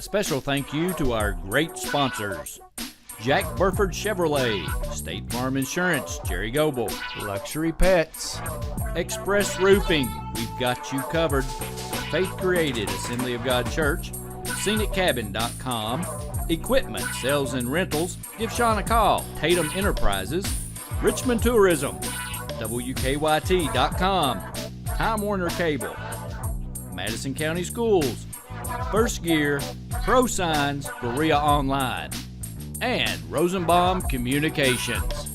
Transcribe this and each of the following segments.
special thank you to our great sponsors. Jack Burford Chevrolet, State Farm Insurance, Jerry Goble, Luxury Pets, Express Roofing, we've got you covered, Faith Created, Assembly of God Church, ScenicCabin.com, Equipment, Sales and Rentals, give Sean a call, Tatum Enterprises, Richmond Tourism, WKYT.com, Time Warner Cable, Madison County Schools, First Gear, Pro Signs, Berea Online, and Rosenbaum Communications.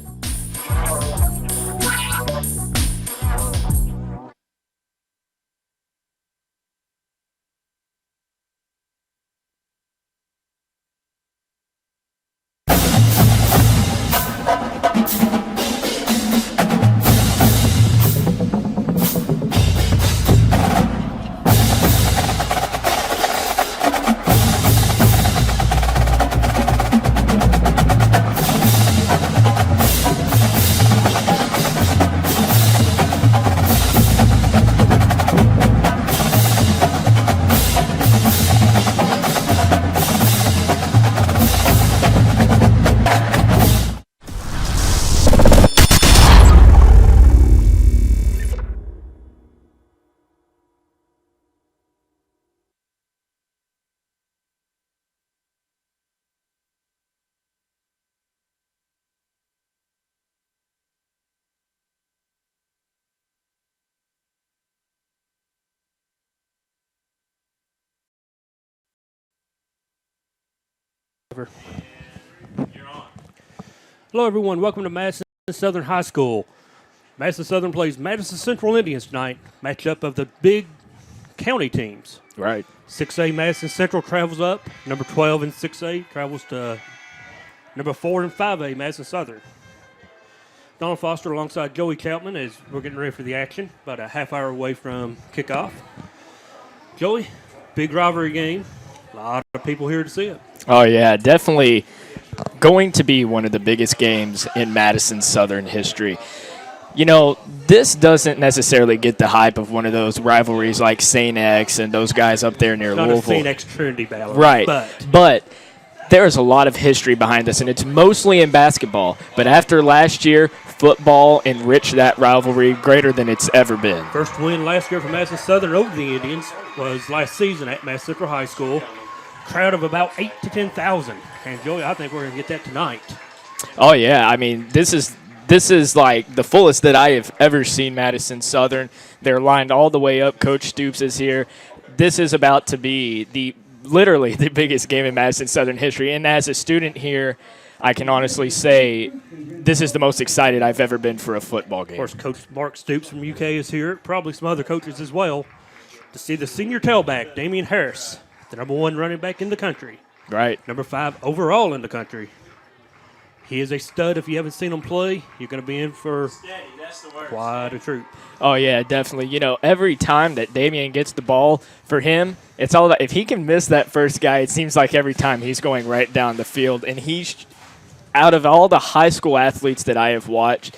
Hello, everyone. Welcome to Madison Southern High School. Madison Southern plays Madison Central Indians tonight. Matchup of the big county teams. right? 6A Madison Central travels up. Number 12 in 6A travels to number 4 in 5A Madison Southern. Donald Foster alongside Joey Troutman as we're getting ready for the action. About a half hour away from kickoff. Joey, big rivalry game. A lot of people here to see it. Oh, yeah, definitely going to be one of the biggest games in Madison Southern history. You know, this doesn't necessarily get the hype of one of those rivalries like St. X and those guys up there near Not Louisville. a St. X Trinity battle. Right, but there is a lot of history behind this, and it's mostly in basketball. But after last year, football enriched that rivalry greater than it's ever been. First win last year for Madison Southern over the Indians was last season at Madison Central High School. Crowd of about 8,000 to 10,000. And, Joey, I think we're going to get that tonight. Oh, yeah. I mean, this is like the fullest that I have ever seen Madison Southern. They're lined all the way up. Coach Stoops is here. This is about to be literally the biggest game in Madison Southern history. And as a student here, I can honestly say this is the most excited I've ever been for a football game. Of course, Coach Mark Stoops from UK is here. Probably some other coaches as well. To see the senior tailback, Damian Harris, the number 1 running back in the country. Right. Number 5 overall in the country. He is a stud. If you haven't seen him play, you're going to be in for quite a troop. Oh, yeah, definitely. You know, every time that Damian gets the ball, for him, it's all about if he can miss that first guy, it seems like every time he's going right down the field. And he's, out of all the high school athletes that I have watched,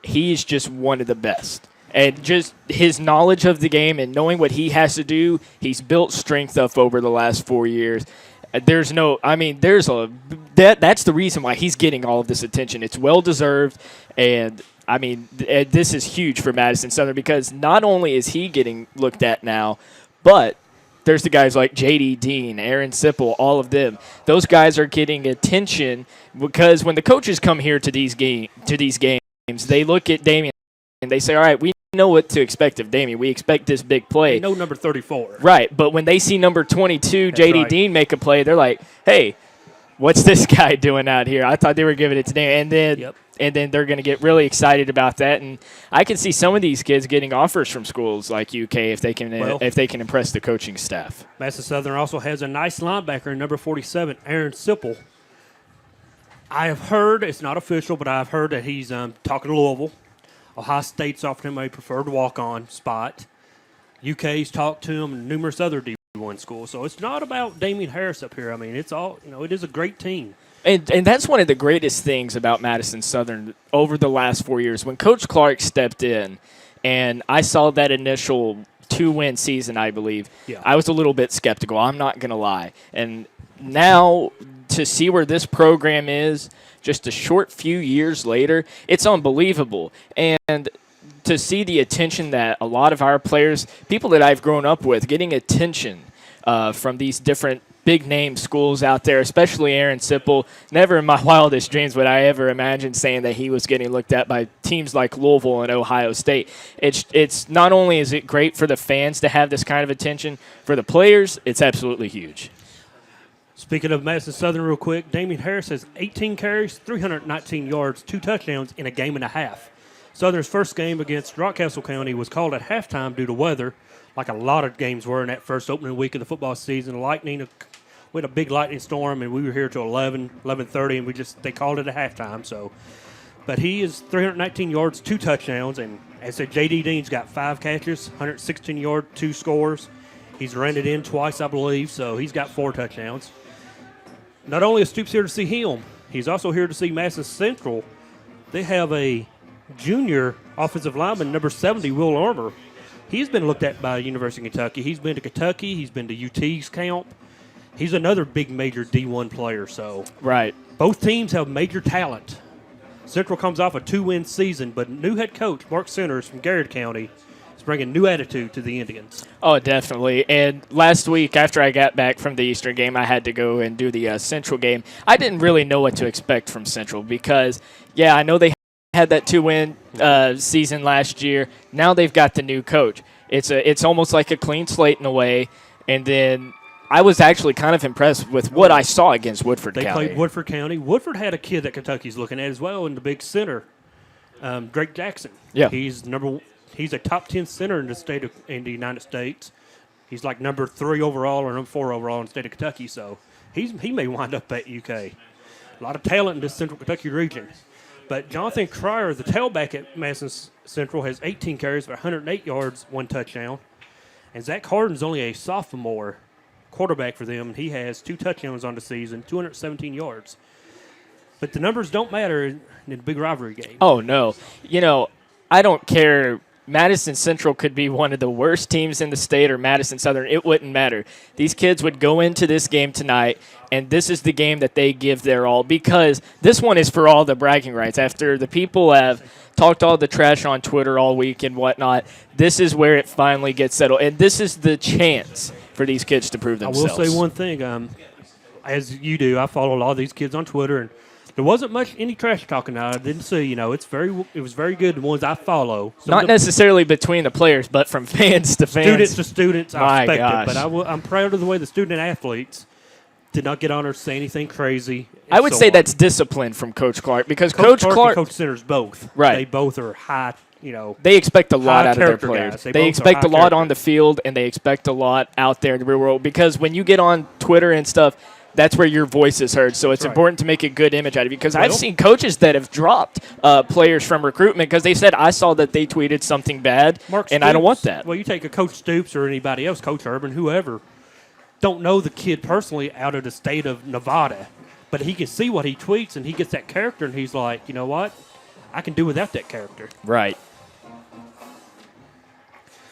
he's just one of the best. And just his knowledge of the game and knowing what he has to do, he's built strength up over the last 4 years. That's the reason why he's getting all of this attention. It's well-deserved, and, I mean, this is huge for Madison Southern because not only is he getting looked at now, but there's the guys like J.D. Dean, Aaron Sipple, all of them. Those guys are getting attention because when the coaches come here to these games, they look at Damian and they say, all right, we know what to expect of Damian. We expect this big play. They know number 34. Right, but when they see number 22, J.D. right. Dean, make a play, they're like, hey, what's this guy doing out here? I thought they were giving it to Damian. And then they're going to get really excited about that. And I can see some of these kids getting offers from schools like UK if they can impress the coaching staff. Madison Southern also has a nice linebacker, number 47, Aaron Sipple. I have heard, it's not official, but I've heard that he's talking to Louisville. Ohio State's offered him a preferred walk-on spot. UK's talked to him and numerous other D1 schools. So it's not about Damian Harris up here. I mean, it's all, it is a great team. And that's one of the greatest things about Madison Southern over the last 4 years. When Coach Clark stepped in and I saw that initial 2-win season, I believe, Yeah. I was a little bit skeptical. I'm not going to lie. And now to see where this program is just a short few years later, it's unbelievable. And to see the attention that a lot of our players, people that I've grown up with, getting attention from these different big-name schools out there, especially Aaron Sipple. Never in my wildest dreams would I ever imagine saying that he was getting looked at by teams like Louisville and Ohio State. It's not only is it great for the fans to have this kind of attention, for the players, it's absolutely huge. Speaking of Madison Southern real quick, Damian Harris has 18 carries, 319 yards, 2 touchdowns in a game and a half. Southern's first game against Rockcastle County was called at halftime due to weather, like a lot of games were in that first opening week of the football season. We had a big lightning storm, and we were here till 11:30, and they called it at halftime. So, but he is 319 yards, 2 touchdowns, and as I said, J.D. Dean's got 5 catches, 116 yards, 2 scores. He's ran it in twice, I believe, so he's got 4 touchdowns. Not only is Stoops here to see him, he's also here to see Madison Central. They have a junior offensive lineman, number 70, Will Armour. He's been looked at by University of Kentucky. He's been to Kentucky. He's been to UT's camp. He's another big major D1 player. So Right. both teams have major talent. Central comes off a 2-win season, but new head coach Mark Centers from Garrett County is bringing new attitude to the Indians. Oh, definitely. And last week, after I got back from the Eastern game, I had to go and do the Central game. I didn't really know what to expect from Central because, yeah, I know they had that 2-win season last year. Now they've got the new coach. It's almost like a clean slate in a way. And then I was actually kind of impressed with what I saw against Woodford County. They played Woodford County. Woodford had a kid that Kentucky's looking at as well in the big center, Drake Jackson. Yeah. He's a top 10 center in the United States. He's like number 3 overall or number 4 overall in the state of Kentucky. So he may wind up at UK. A lot of talent in this Central Kentucky region. But Jonathan Cryer, the tailback at Madison Central, has 18 carries for 108 yards, 1 touchdown. And Zach Harden's only a sophomore quarterback for them. He has 2 touchdowns on the season, 217 yards. But the numbers don't matter in the big rivalry game. Oh, no. I don't care. Madison Central could be one of the worst teams in the state or Madison Southern. It wouldn't matter. These kids would go into this game tonight, and this is the game that they give their all because this one is for all the bragging rights. After the people have talked all the trash on Twitter all week and whatnot, this is where it finally gets settled. And this is the chance for these kids to prove themselves. I will say one thing. As you do, I follow a lot of these kids on Twitter, and there wasn't much any trash talking. I didn't see. It was very good. The ones I follow, not necessarily between the players, but from fans to fans, students to students. I My expect gosh. it, but I'm proud of the way the student athletes did not get on or say anything crazy. I would so say on. that's discipline from Coach Clark because Coach Clark, and Coach Centers both. Right. They both are high. They expect a lot out of their character players. guys. They They both are expect a high lot character. on the field, and they expect a lot out there in the real world because when you get on Twitter and stuff, that's where your voice is heard. So it's Right. important to make a good image out of it because I've Well- seen coaches that have dropped players from recruitment because they said, I saw that they tweeted something bad, and I don't want that. Well, you take a Coach Stoops or anybody else, Coach Urban, whoever, don't know the kid personally out of the state of Nevada, but he can see what he tweets, and he gets that character, and he's like, you know what? I can do without that character. Right.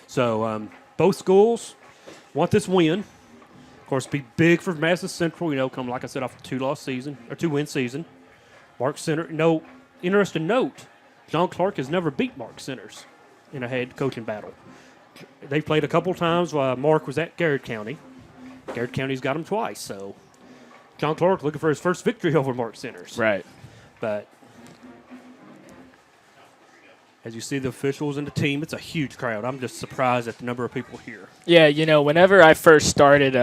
So both schools want this win. Of course, be big for Madison Central. Come like I said off a 2-win season. Mark Center. Interesting note: John Clark has never beat Mark Centers in a head coaching battle. They played a couple times while Mark was at Garrett County. Garrett County's got him twice. So John Clark looking for his first victory over Mark Centers. Right. But as you see the officials and the team, it's a huge crowd. I'm just surprised at the number of people here. Yeah, whenever I first started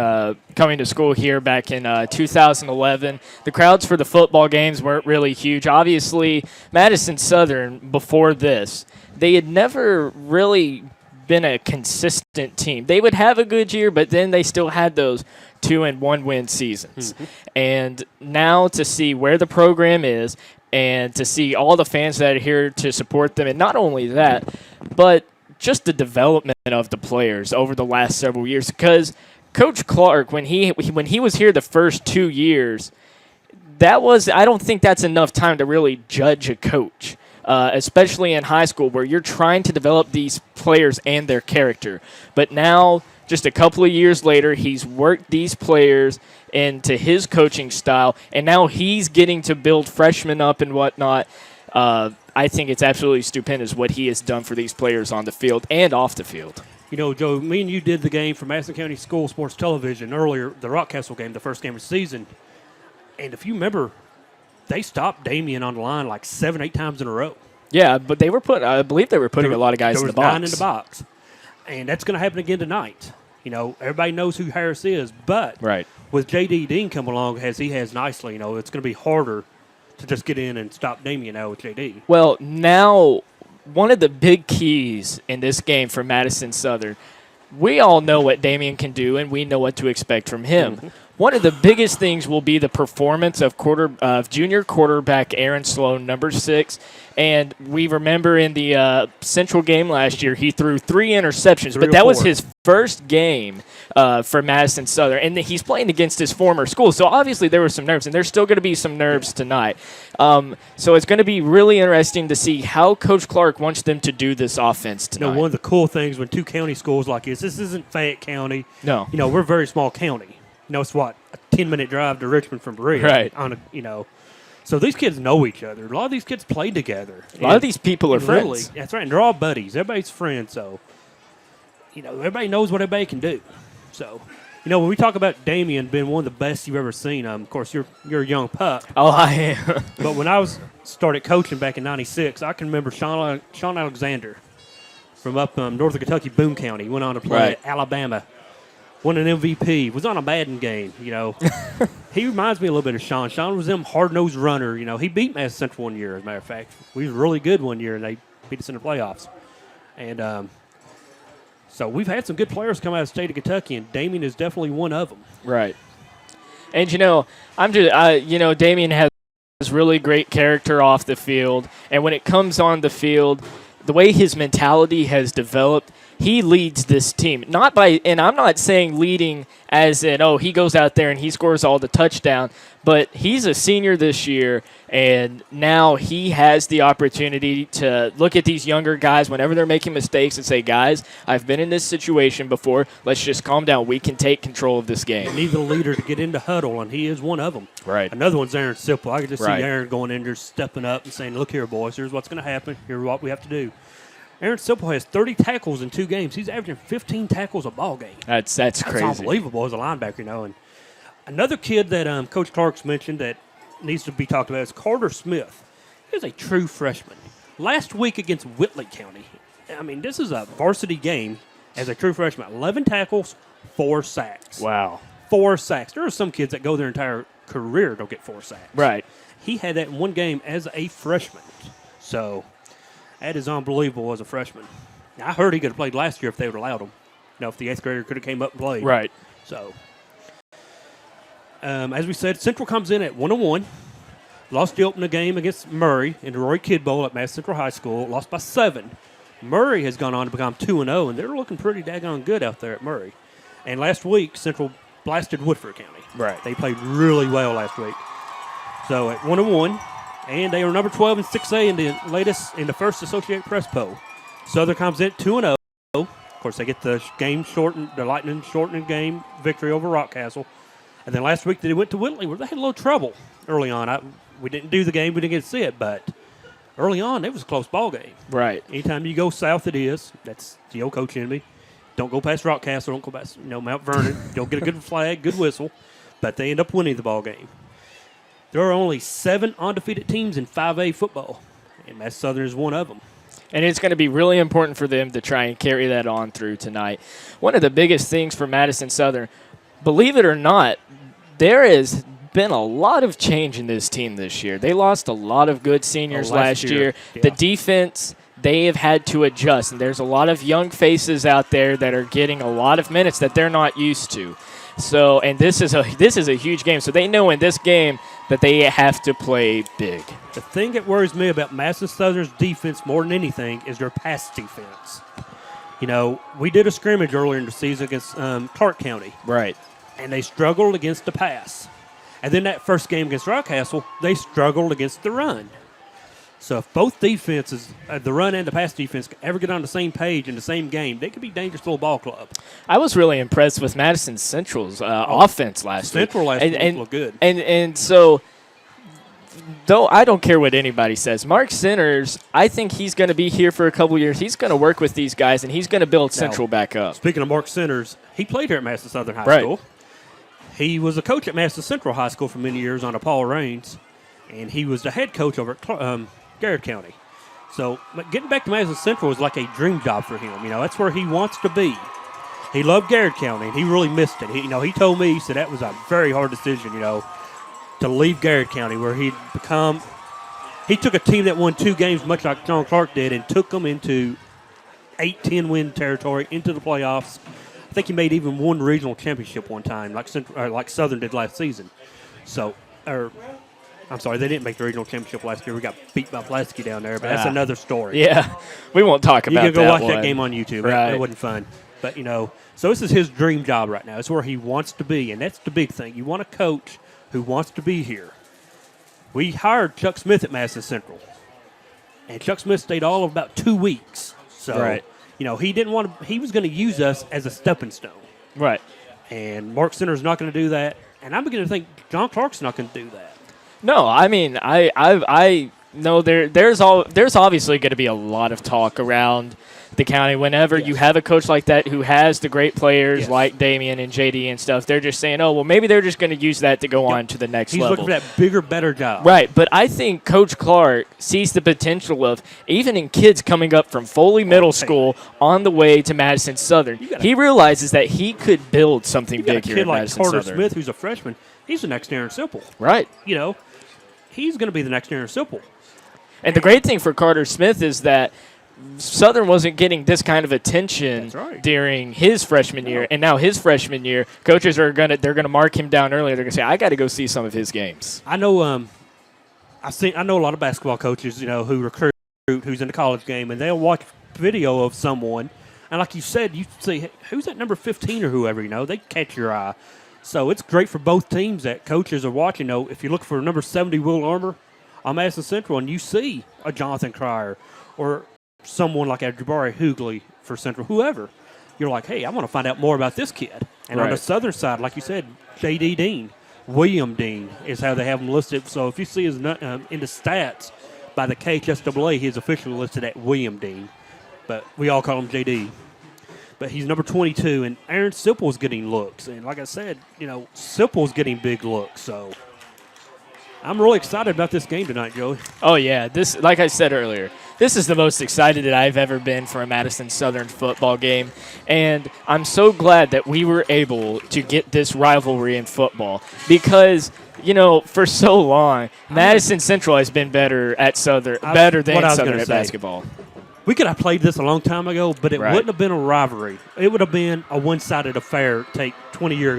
coming to school here back in 2011, the crowds for the football games weren't really huge. Obviously, Madison Southern, before this, they had never really been a consistent team. They would have a good year, but then they still had those 2 and 1 win seasons. Mm-hmm. And now to see where the program is and to see all the fans that are here to support them, and not only that, but just the development of the players over the last several years. Because Coach Clark, when he was here the first 2 years, I don't think that's enough time to really judge a coach. especially in high school where you're trying to develop these players and their character. But now, just a couple of years later, he's worked these players into his coaching style, and now he's getting to build freshmen up and whatnot. I think it's absolutely stupendous what he has done for these players on the field and off the field. You know, Joe, me and you did the game for Madison County School Sports Television earlier, the Rockcastle game, the first game of the season. And if you remember, they stopped Damian on the line like 7, 8 times in a row. Yeah, but I believe they were putting a lot of guys in the box. There was 9 in the box. And that's going to happen again tonight. You know, everybody knows who Harris is, but with J.D. Dean coming along as he has nicely, you know, it's going to be harder to just get in and stop Damian now with J.D. Well, now one of the big keys in this game for Madison Southern, we all know what Damian can do, and we know what to expect from him. Mm-hmm. One of the biggest things will be the performance of junior quarterback Aaron Sloan, number 6. And we remember in the Central game last year, he threw 3 interceptions, but that was his first game for Madison Southern. And he's playing against his former school, so obviously there were some nerves, and there's still going to be some nerves tonight. So it's going to be really interesting to see how Coach Clark wants them to do this offense tonight. You know, one of the cool things when 2 county schools like this isn't Fayette County. No. You know, we're a very small county. You know, it's a 10-minute drive to Richmond from Berea. Right. So these kids know each other. A lot of these kids play together. A lot of these people are friends. That's right. And they're all buddies. Everybody's friends. So, you know, everybody knows what everybody can do. So, you know, when we talk about Damian being one of the best you've ever seen, of course, you're a young pup. Oh, I am. But when I started coaching back in '96, I can remember Sean Alexander from up north of Kentucky, Boone County. He went on to play at Alabama. Won an MVP, was on a Madden game, you know. He reminds me a little bit of Sean. Sean was them hard-nosed runner, you know. He beat Madison Central one year, as a matter of fact. We was really good one year, and they beat us in the playoffs. And so we've had some good players come out of the state of Kentucky, and Damian is definitely one of them. Right. And, you know, Damian has really great character off the field, and when it comes on the field, the way his mentality has developed, he leads this team. And I'm not saying leading as in, he goes out there and he scores all the touchdown, but he's a senior this year, and now he has the opportunity to look at these younger guys whenever they're making mistakes and say, guys, I've been in this situation before. Let's just calm down. We can take control of this game. Need the leader to get into huddle, and he is one of them. Right. Another one's Aaron Sipple. I could just see Aaron going in there, stepping up and saying, look here, boys, here's what's going to happen. Here's what we have to do. Aaron Sipple has 30 tackles in 2 games. He's averaging 15 tackles a ball game. That's crazy. That's unbelievable as a linebacker, you know. And another kid that Coach Clark's mentioned that needs to be talked about is Carter Smith. He's a true freshman. Last week against Whitley County, I mean, this is a varsity game as a true freshman. 11 tackles, 4 sacks. Wow. 4 sacks. There are some kids that go their entire career don't get 4 sacks. Right. He had that in one game as a freshman. So that is unbelievable as a freshman. Now, I heard he could have played last year if they would have allowed him. You know, if the 8th grader could have came up and played. Right. So, as we said, Central comes in at 1-1. Lost the opening game against Murray in the Roy Kidd Bowl at Madison Central High School. Lost by 7. Murray has gone on to become 2-0, and they're looking pretty daggone good out there at Murray. And last week, Central blasted Woodford County. Right. They played really well last week. So at 1-1. And they are number 12 in 6A in the first Associated Press poll. Southern comes in 2-0. Of course, they get the lightning shortening game victory over Rockcastle. And then last week they went to Whitley where they had a little trouble early on. We didn't do the game, we didn't get to see it, but early on it was a close ball game. Right. Anytime you go south, it is. That's the old coach in me. Don't go past Rockcastle. Don't go past Mount Vernon. Don't get a good flag, good whistle. But they end up winning the ball game. There are only 7 undefeated teams in 5A football, and Madison Southern is one of them. And it's going to be really important for them to try and carry that on through tonight. One of the biggest things for Madison Southern, believe it or not, there has been a lot of change in this team this year. They lost a lot of good seniors last year. Yeah. The defense, they have had to adjust, and there's a lot of young faces out there that are getting a lot of minutes that they're not used to. So, and this is a huge game. So they know in this game that they have to play big. The thing that worries me about Madison Southern's defense more than anything is their pass defense. You know, we did a scrimmage earlier in the season against Clark County. Right. And they struggled against the pass. And then that first game against Rockcastle, they struggled against the run. So if both defenses, the run and the pass defense, ever get on the same page in the same game, they could be dangerous little ball club. I was really impressed with Madison Central's offense last week. Central last week looked good. And so, though I don't care what anybody says, Mark Centers, I think he's going to be here for a couple years. He's going to work with these guys, and he's going to build Central back up. Speaking of Mark Centers, he played here at Madison Southern High School. He was a coach at Madison Central High School for many years under Paul Raines, and he was the head coach over at Garrett County. So getting back to Madison Central was like a dream job for him. You know, that's where he wants to be. He loved Garrett County, and he really missed it. He told me, he said that was a very hard decision, to leave Garrett County, where he took a team that won 2 games, much like John Clark did, and took them into 8-10 win territory, into the playoffs. I think he made even one regional championship one time, like Southern did last season. I'm sorry, they didn't make the regional championship last year. We got beat by Pulaski down there, but that's another story. Yeah, we won't talk about that. You can go watch one. that game on YouTube. Right. It wasn't fun. But, so this is his dream job right now. It's where he wants to be, and that's the big thing. You want a coach who wants to be here. We hired Chuck Smith at Madison Central, and Chuck Smith stayed all of about 2 weeks. So, he didn't want to. He was going to use us as a stepping stone. Right. And Mark Center's not going to do that, and I'm beginning to think John Clark's not going to do that. No, I mean, I know there's obviously going to be a lot of talk around the county whenever you have a coach like that who has the great players like Damian and JD and stuff. They're just saying, oh, well, maybe they're just going to use that to go on to the next level. He's looking for that bigger, better job. Right, but I think Coach Clark sees the potential of, even in kids coming up from Foley Middle School on the way to Madison Southern, he realizes that he could build something big here at Madison Carter Southern. Smith, who's a freshman, he's the next Aaron Simple. Right. He's going to be the next Aaron Simple. And the great thing for Carter Smith is that Southern wasn't getting this kind of attention during his freshman year, and now his freshman year, coaches are gonna mark him down earlier. They're gonna say, I got to go see some of his games. I know. I know a lot of basketball coaches, who recruit who's in the college game, and they'll watch video of someone, and like you said, you see, hey, who's that number 15 or whoever, they catch your eye. So it's great for both teams that coaches are watching. If you look for number 70 Will Armour on Madison Central, and you see a Jonathan Cryer or someone like a Jabari Hoogley for Central, whoever, you're like, hey, I want to find out more about this kid. And on the southern side, like you said, J.D. Dean, William Dean is how they have him listed. So if you see his in the stats by the KHSAA, he's officially listed at William Dean. But we all call him J.D. But he's number 22, and Aaron Sipple's getting looks. And like I said, Sipple's getting big looks. So I'm really excited about this game tonight, Joey. Oh, yeah. This, like I said earlier, this is the most excited that I've ever been for a Madison Southern football game. And I'm so glad that we were able to get this rivalry in football because, for so long, Madison Central has been better than Southern at basketball. We could have played this a long time ago, but it wouldn't have been a rivalry. It would have been a one-sided affair, 15 years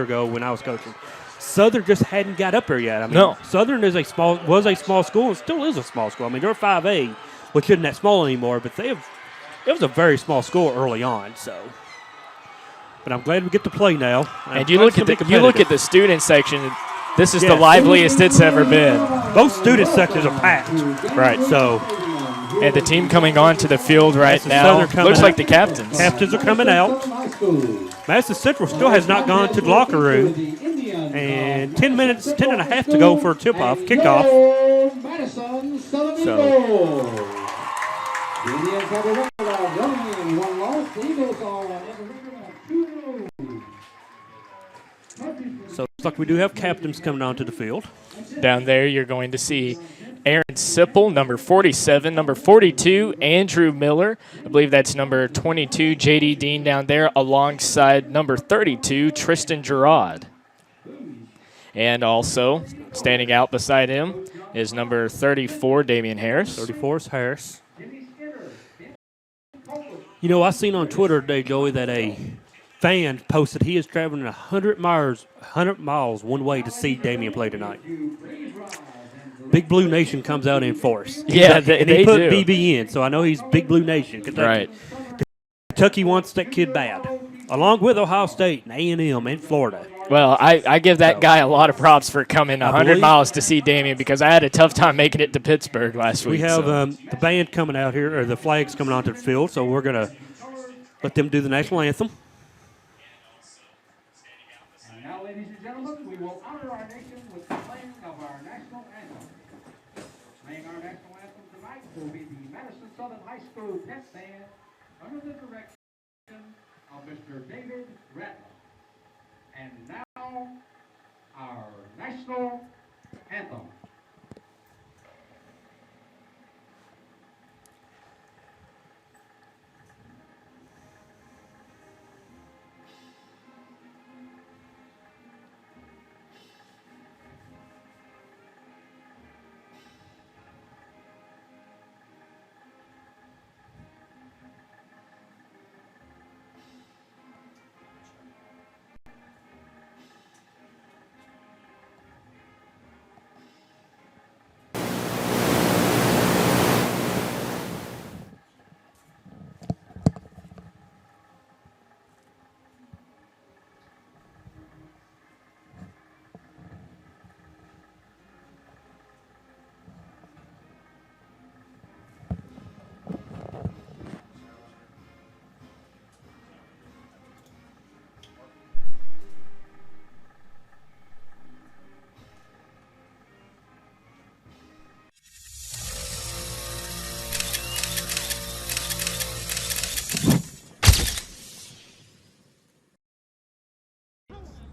ago when I was coaching. Southern just hadn't got up there yet. No. Southern was a small school and still is a small school. They're 5A, which isn't that small anymore, but it was a very small school early on. So, but I'm glad we get to play now. And you look at the student section. This is the liveliest it's ever been. Both student sections are packed. Right. So. And the team coming onto the field right now looks like the captains. Captains are coming out. Madison Central still has not gone to the locker room. And 10 and a half to go for a kickoff. So it looks like we do have captains coming onto the field. Down there you're going to see Aaron Sipple, number 47, number 42, Andrew Miller. I believe that's number 22, J.D. Dean down there, alongside number 32, Tristan Gerard. And also standing out beside him is number 34, Damian Harris. 34 is Harris. I seen on Twitter today, Joey, that a fan posted he is traveling 100 miles one way to see Damian play tonight. Big Blue Nation comes out in force. Yeah, and he put BB in, so I know he's Big Blue Nation. Kentucky. Right. Kentucky wants that kid bad, along with Ohio State and A&M and Florida. Well, I give that guy a lot of props for coming 100 miles to see Damien because I had a tough time making it to Pittsburgh last week. We have the band coming out here, or the flags coming onto the field, so we're going to let them do the national anthem. And now, ladies and gentlemen, we will honor our nation with the playing of our national anthem. Playing our national anthem tonight will be the Madison Southern High School Pep Band under the direction of Mr. David Rattler. And now, our national anthem.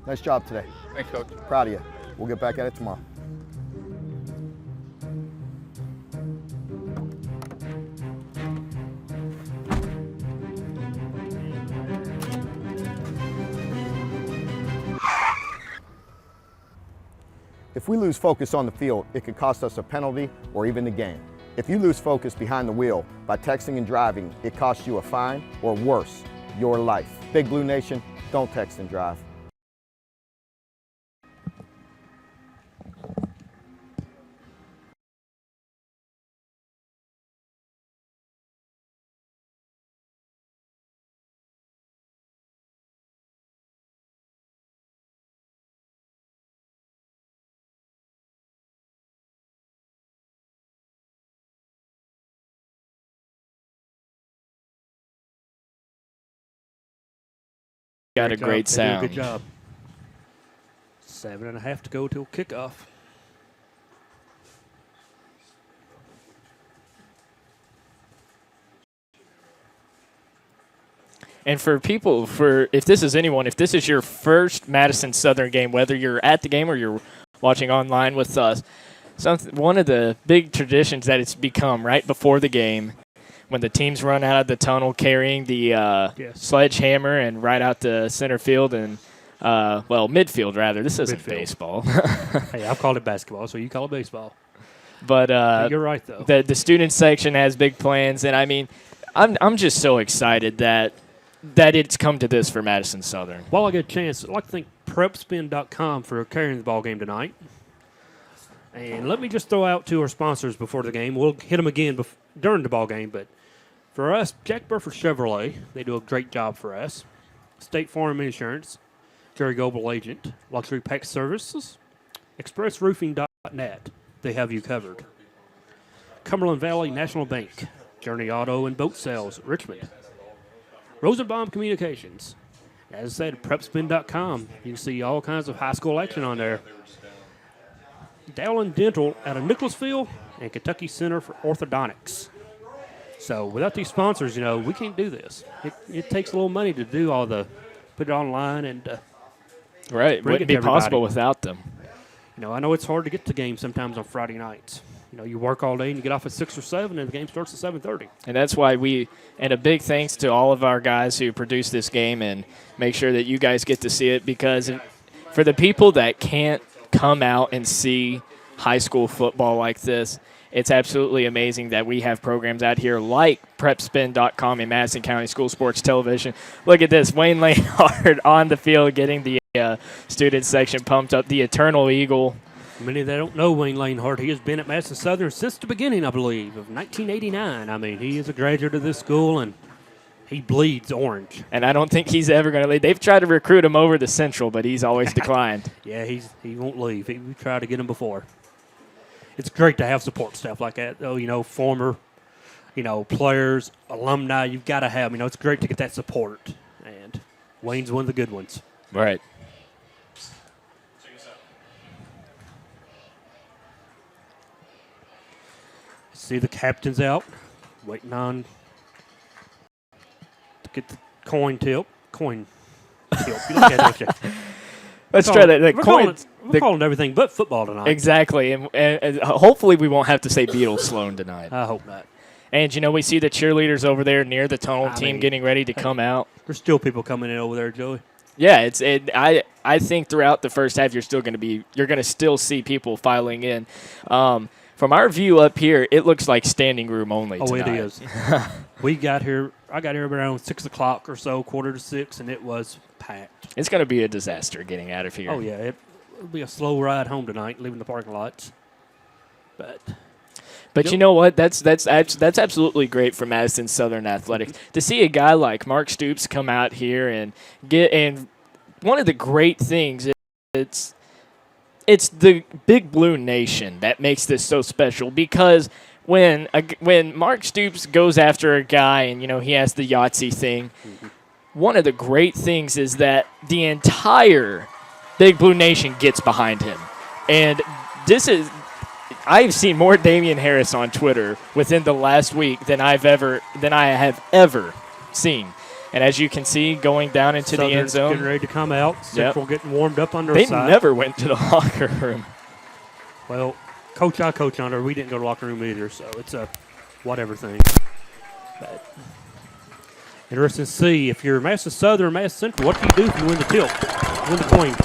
Nice job today. Thanks, Coach. Proud of you. We'll get back at it tomorrow. If we lose focus on the field, it could cost us a penalty or even the game. If you lose focus behind the wheel by texting and driving, it costs you a fine or worse, your life. Big Blue Nation, don't text and drive. Got a great They did a sound. good job. 7.5 to go till kickoff. And for people, if this is your first Madison Southern game, whether you're at the game or you're watching online with us, one of the big traditions that it's become right before the game, when the teams run out of the tunnel carrying the sledgehammer and right out to center field and, midfield rather. This isn't baseball. Hey, I've called it basketball, so you call it baseball. But you're right, though. The student section has big plans, and I mean, I'm just so excited that it's come to this for Madison Southern. While I get a chance, I'd like to thank PrepSpin.com for carrying the ball game tonight. And let me just throw out to our sponsors before the game. We'll hit them again during the ball game, but for us, Jack Burford Chevrolet, they do a great job for us. State Farm Insurance, Jerry Goebel Agent, Luxury Pack Services, ExpressRoofing.net, they have you covered. Cumberland Valley National Bank, Journey Auto and Boat Sales, Richmond. Rosenbaum Communications. As I said, PrepSpin.com. You can see all kinds of high school action on there. Dowling Dental out of Nicholasville and Kentucky Center for Orthodontics. So without these sponsors, we can't do this. It takes a little money to do all put it online and right. It wouldn't be possible without them. I know it's hard to get to games sometimes on Friday nights. You work all day and you get off at 6 or 7 and the game starts at 7:30. And that's why and a big thanks to all of our guys who produce this game and make sure that you guys get to see it, because for the people that can't come out and see high school football like this, it's absolutely amazing that we have programs out here like PrepSpin.com and Madison County School Sports Television. Look at this, Wayne Lanehard on the field getting the student section pumped up, the Eternal Eagle. Many that don't know Wayne Lanehard, he has been at Madison Southern since the beginning, I believe, of 1989. I mean, he is a graduate of this school, and He bleeds orange. And I don't think he's ever going to leave. They've tried to recruit him over to Central, but he's always declined. Yeah, he won't leave. We tried to get him before. It's great to have support staff like that, though. Former, players, alumni. You've got to have. It's great to get that support. And Wayne's one of the good ones. Right. See the captain's out, waiting on to get the coin tip. Coin tip. You look at it, don't you? Let's try that. We're calling everything but football tonight. Exactly. And hopefully we won't have to say Beatles Sloan tonight. I hope not. And, we see the cheerleaders over there near the tunnel team getting ready to come out. There's still people coming in over there, Joey. Yeah, I think throughout the first half you're going to still see people filing in. From our view up here, it looks like standing room only tonight. Oh, it is. I got here around 6 o'clock or so, 5:45, and it was packed. It's going to be a disaster getting out of here. Oh, yeah. It'll be a slow ride home tonight, leaving the parking lots. But you know what? That's absolutely great for Madison Southern Athletics to see a guy like Mark Stoops come out here and one of the great things it's the Big Blue Nation that makes this so special, because when Mark Stoops goes after a guy and he has the Yahtzee thing, one of the great things is that the entire Big Blue Nation gets behind him, and I've seen more Damian Harris on Twitter within the last week than I have ever seen. And as you can see, going down into the end zone. Getting ready to come out. Central getting warmed up on their They side. never went to the locker room. Well, I coach under. We didn't go to the locker room either, so it's a whatever thing. But interesting to see if you're Madison Southern or Madison Central, what do you do if you win the tilt, win the coin?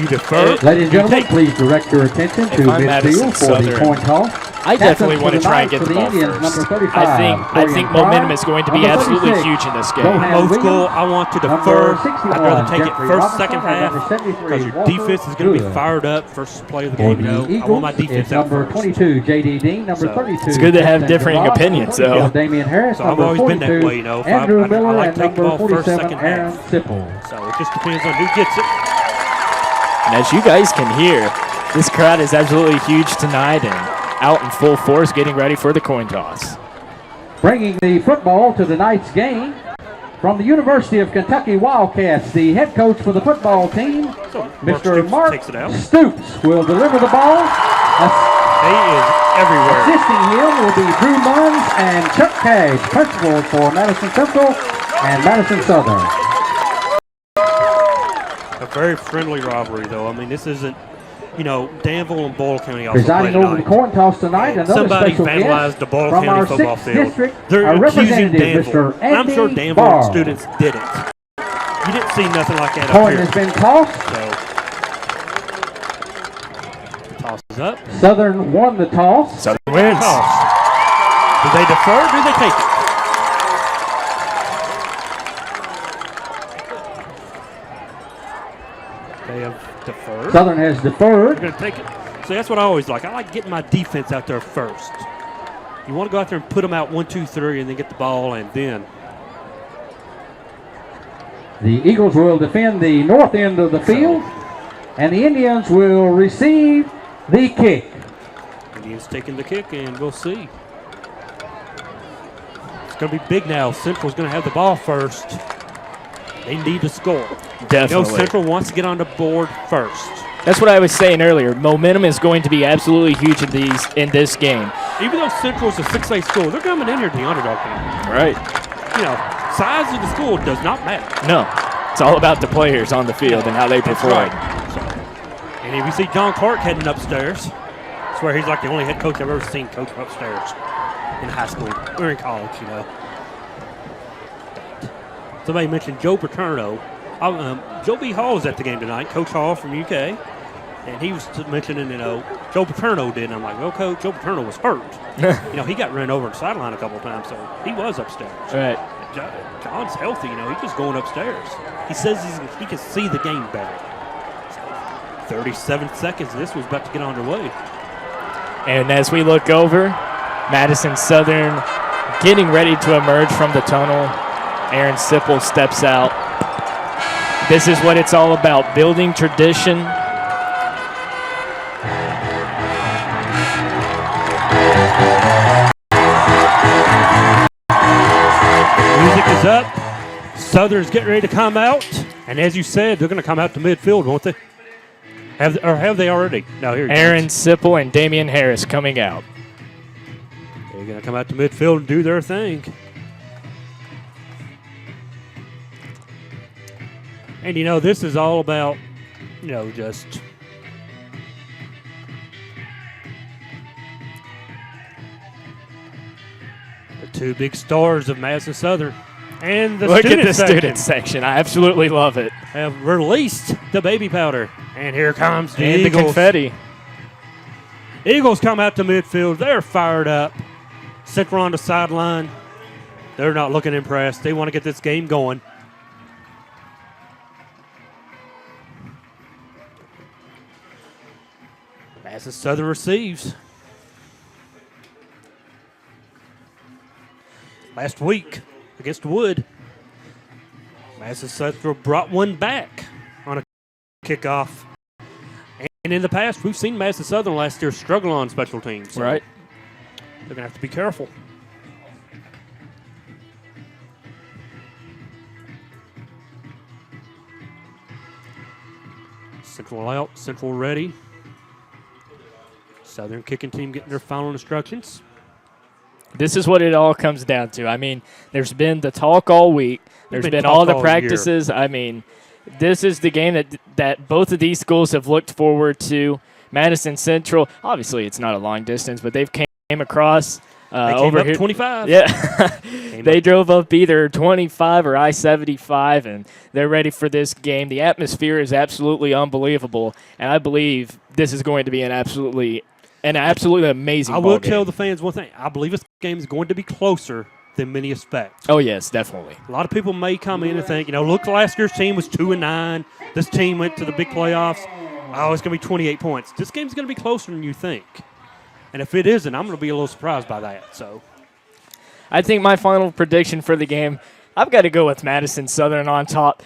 You defer. Ladies and gentlemen, please direct your attention to midfield for the coin toss. I definitely want to try and get the ball first. I think momentum is going to be absolutely huge in this game. Old school, I want to defer. I'd rather take it first, second half, because your defense is going to be fired up first play of the game. I want my defense out first. Number 22, J.D. Dean. Number 32. It's good to have differing opinions, though. Damian Harris. So I've always been that way, Andrew Miller, I like and to take the number ball first, 47, second Aaron half. Sipple. So it just depends on who gets it. And as you guys can hear, this crowd is absolutely huge tonight and out in full force getting ready for the coin toss. Bringing the football to tonight's game from the University of Kentucky Wildcats, the head coach for the football team, Mr. Mark Stoops, will deliver the ball. He is everywhere. Assisting him will be Drew Munns and Chuck Cage, principals for Madison Central and Madison Southern. A very friendly rivalry, though. I mean, this isn't, Danville and Boyle County also Presiding over the coin toss tonight, another somebody special vandalized guest the Boyle from County our football 6th field. district, They're our accusing representative, Danville. Mr. And I'm sure Andy Danville Barr. students did it. You didn't see nothing like that Coin up has here. been tossed. So, toss is up. Southern won the toss. Southern wins. Do they defer or do they take it? They have deferred. Southern has deferred. They're going to take it. So that's what I always like. I like getting my defense out there first. You want to go out there and put them out 1, 2, 3, and then get the ball, and then. The Eagles will defend the north end of the field, and the Indians will receive the kick. Indians taking the kick, and we'll see. It's going to be big now. Central's going to have the ball first. They need to score. Definitely. Central wants to get on the board first. That's what I was saying earlier. Momentum is going to be absolutely huge in this game. Even though Central's a 6A school, they're coming in here to the underdog game. Right. Size of the school does not matter. No. It's all about the players on the field and how they perform. That's right. And if you see John Clark heading upstairs, I swear he's like the only head coach I've ever seen coach upstairs in high school or in college, Somebody mentioned Joe Paterno. Joe B. Hall was at the game tonight, Coach Hall from UK, and he was mentioning, Joe Paterno did, and I'm like, well, Coach, Joe Paterno was hurt. He got run over the sideline a couple of times, so he was upstairs. Right. John's healthy, he's just going upstairs. He says he can see the game better. 37 seconds, and this was about to get underway. And as we look over, Madison Southern getting ready to emerge from the tunnel. Aaron Sipple steps out. This is what it's all about, building tradition. Music is up. Southern's getting ready to come out. And as you said, they're going to come out to midfield, won't they? Have they already? No, here Aaron Sipple and Damian Harris coming out. They're going to come out to midfield and do their thing. And, this is all about, just the two big stars of Madison Southern. And the Look at student the section student section. I absolutely love it. have released the baby powder. And here comes the And Eagles. the confetti. Eagles come out to midfield. They're fired up. Central on the sideline. They're not looking impressed. They want to get this game going. Madison Southern receives. Last week against Wood, Madison Southern brought one back on a kickoff. And in the past, we've seen Madison Southern last year struggle on special teams. So Right. they're going to have to be careful. Central out, Central ready. Southern kicking team getting their final instructions. This is what it all comes down to. I mean, there's been the talk all week. There's been been talk all the all practices. I mean, this is the game that both of these schools have looked forward to. Madison Central, obviously it's not a long distance, but they've came across They came over up here. 25. Yeah. They drove up either 25 or I-75, and they're ready for this game. The atmosphere is absolutely unbelievable, and I believe this is going to be an absolutely amazing I ball will game. tell the fans one thing. I believe this game is going to be closer than many expect. Oh, yes, definitely. A lot of people may come in and think, look, last year's team was 2-9. This team went to the big playoffs. Oh, it's going to be 28 points. This game's going to be closer than you think. And if it isn't, I'm going to be a little surprised by that. So, I think my final prediction for the game, I've got to go with Madison Southern on top,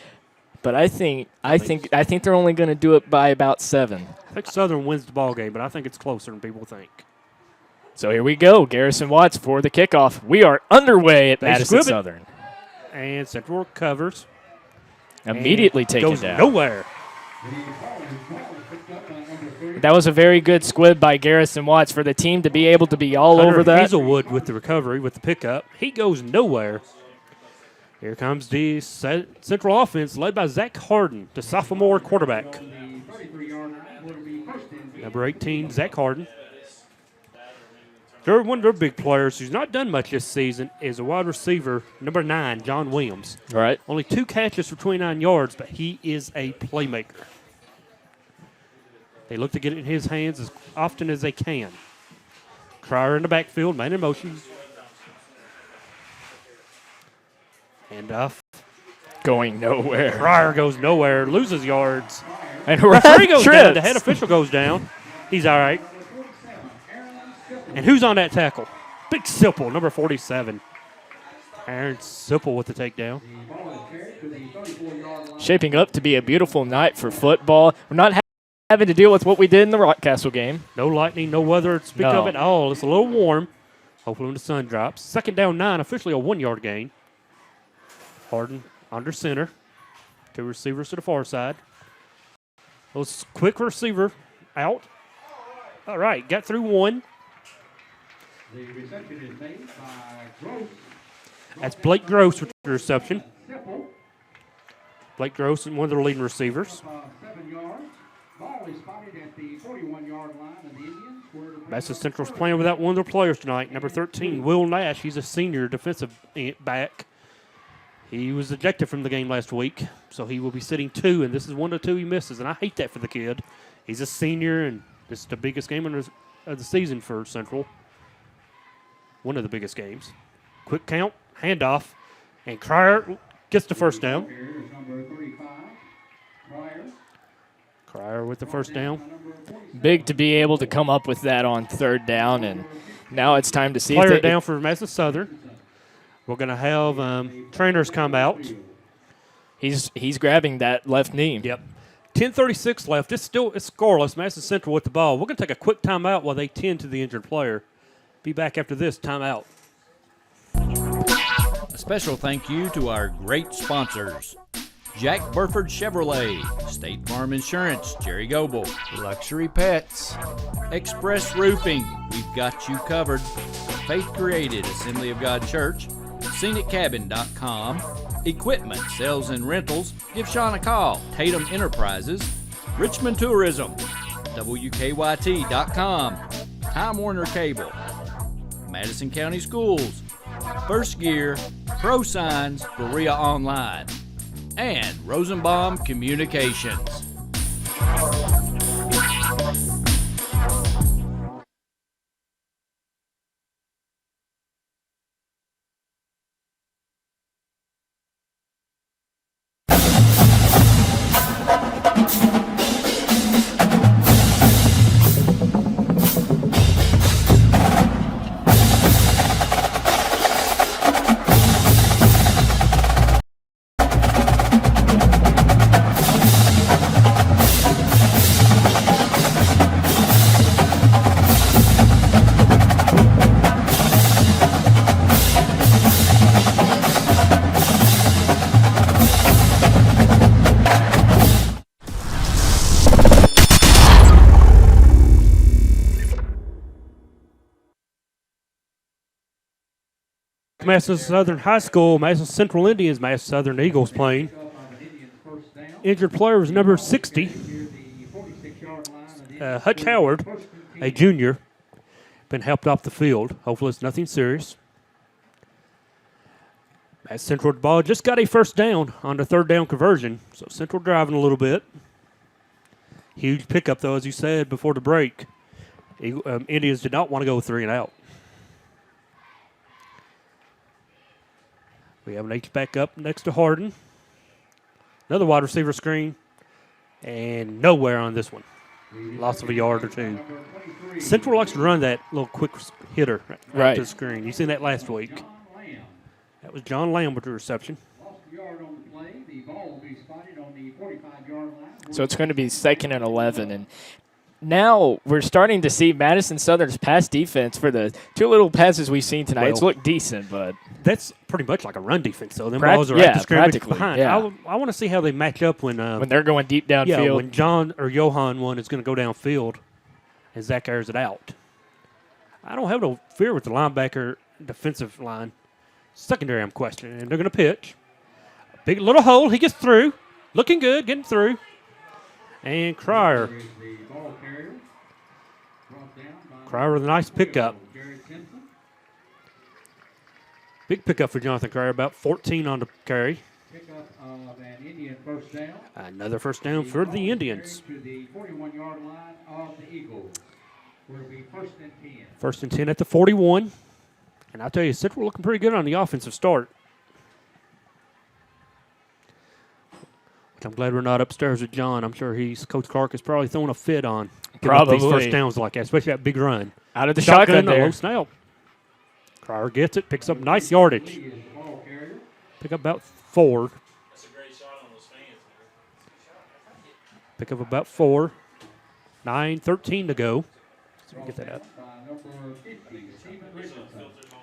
but I think they're only going to do it by about 7. I think Southern wins the ball game, but I think it's closer than people think. So here we go, Garrison Watts for the kickoff. We are underway at Madison squib it. Southern. And Central recovers. Immediately and taken goes down. nowhere. That was a very good squib by Garrison Watts for the team to be able to be all Hunter over that. Hazelwood with the recovery, with the pickup. He goes nowhere. Here comes the Central offense led by Zach Harden, the sophomore quarterback. Number 18, Zach Harden. One of their big players who's not done much this season is a wide receiver, number 9, John Williams. Right. Only 2 catches for 29 yards, but he is a playmaker. They look to get it in his hands as often as they can. Cryer in the backfield, man in motion. Hand off. Going nowhere. Cryer goes nowhere, loses yards. And Referee goes down. trips. The head official goes down. He's all right. And who's on that tackle? Big Sipple, number 47. Aaron Sipple with the takedown. Shaping up to be a beautiful night for football. We're not having to deal with what we did in the Rockcastle game. No lightning, no weather to speak No. of at all. It's a little warm. Hopefully when the sun drops. 2nd down 9, officially a 1-yard gain. Harden under center. 2 receivers to the far side. Those quick receiver out. All right, got through 1. The reception is made by Gross. That's Blake Gross with the reception. Sipple, Blake Gross is one of their leading receivers. 7 yards. Ball is spotted at the 41-yard line of the Indians. Madison Central's playing without one of their players tonight. Number 13, Will Nash. He's a senior defensive back. He was ejected from the game last week, so he will be sitting 2, and this is 1 of 2 he misses, and I hate that for the kid. He's a senior, and this is the biggest game of the season for Central. One of the biggest games. Quick count, handoff, and Cryer gets the first down. Here is number 35, Pryor. Cryer with the first down. Big to be able to come up with that on 3rd down, and now it's time to see if Player they, down for Madison Southern. We're going to have trainers come out. He's grabbing that left knee. Yep. 10:36 left. It's scoreless. Madison Central with the ball. We're going to take a quick timeout while they tend to the injured player. Be back after this timeout. A special thank you to our great sponsors. Jack Burford Chevrolet, State Farm Insurance, Jerry Goble, Luxury Pets, Express Roofing, we've got you covered, Faith Created, Assembly of God Church, ScenicCabin.com, Equipment, Sales and Rentals, give Sean a call, Tatum Enterprises, Richmond Tourism, WKYT.com, Time Warner Cable, Madison County Schools, First Gear, Pro Signs, Berea Online, and Rosenbaum Communications. Madison Southern High School, Madison Central Indians, Madison Southern Eagles playing. Injured player was number 60, Hutch Howard, a junior, been helped off the field. Hopefully it's nothing serious. Madison Central with the ball just got a first down on the third down conversion, so Central driving a little bit. Huge pickup, though, as you said before the break. Indians did not want to go 3 and out. We have an H-back up next to Harden. Another wide receiver screen. And nowhere on this one. Loss of a yard or two. Central likes to run that little quick hitter right to the screen. You seen that last week. That was John Lamb with the reception. So it's going to be 2nd and 11. And now we're starting to see Madison Southern's pass defense for the 2 little passes we've seen tonight. It's looked decent, but that's pretty much like a run defense, though. Them balls are at the scrimmage behind. Yeah. I want to see how they match up when they're going deep downfield. Yeah, when John or Johan one is going to go downfield and Zach airs it out. I don't have no fear with the linebacker defensive line. Secondary, I'm questioning. And they're going to pitch. A big little hole. He gets through. Looking good, getting through. And Cryer with a nice pickup. Big pickup for Jonathan Cryer, about 14 on the carry. Another first down for the Indians. First and 10 at the 41. And I'll tell you, Central looking pretty good on the offensive start. Which I'm glad we're not upstairs with John. I'm sure Coach Clark is probably throwing a fit on. Probably. These first downs like that, especially that big run. Out of the shotgun there. Low snap. Cryer gets it, picks up nice yardage. Pick up about 4. That's a great shot on those fans. Pick up about 4. 9:13 to go. So we get that up.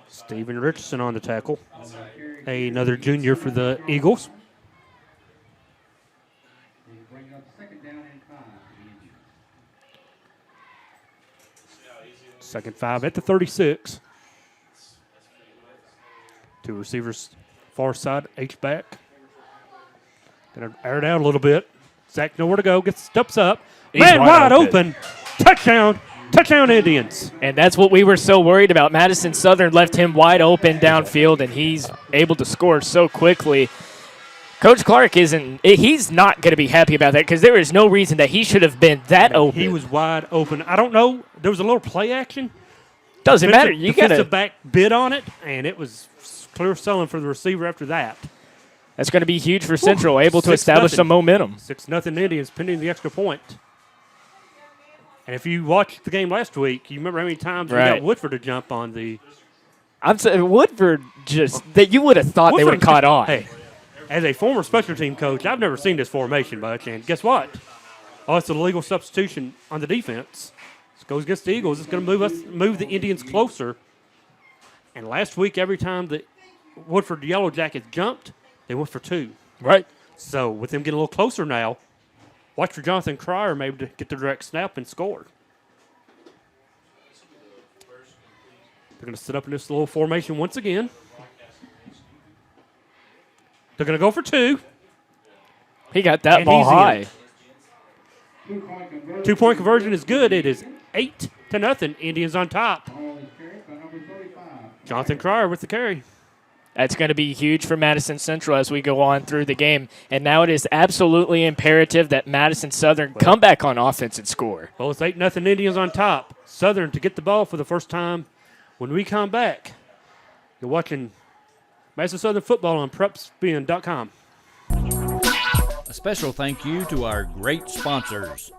Stephen Richardson on the tackle. Another junior for the Eagles. Second 5 at the 36. 2 receivers, far side, H-back. Going to air it out a little bit. Zach nowhere to go, steps up. Man wide open. Touchdown. Touchdown Indians. And that's what we were so worried about. Madison Southern left him wide open downfield, and he's able to score so quickly. Coach Clark he's not going to be happy about that because there is no reason that he should have been that open. He was wide open. I don't know. There was a little play action. Doesn't matter. You got defensive back bid on it, and it was clear selling for the receiver after that. That's going to be huge for Central, able to establish some momentum. 6-0 Indians pending the extra point. And if you watched the game last week, you remember how many times we got Woodford to jump on the I'm saying Woodford that you would have thought they would have caught on. Hey, as a former special team coach, I've never seen this formation much, and guess what? Oh, it's a legal substitution on the defense. This goes against the Eagles. It's going to move the Indians closer. And last week, every time the Woodford Yellow Jackets jumped, they went for 2. Right. So with them getting a little closer now, watch for Jonathan Cryer maybe to get the direct snap and score. They're going to set up in this little formation once again. They're going to go for 2. He got that And ball he's in. high. 2-point conversion is good. It is 8-0. Indians on top. Jonathan Cryer with the carry. That's going to be huge for Madison Central as we go on through the game. And now it is absolutely imperative that Madison Southern come back on offense and score. Well, it's 8-0 Indians on top. Southern to get the ball for the first time. When we come back, you're watching Madison Southern football on PrepSpin.com. A special thank you to our great sponsors: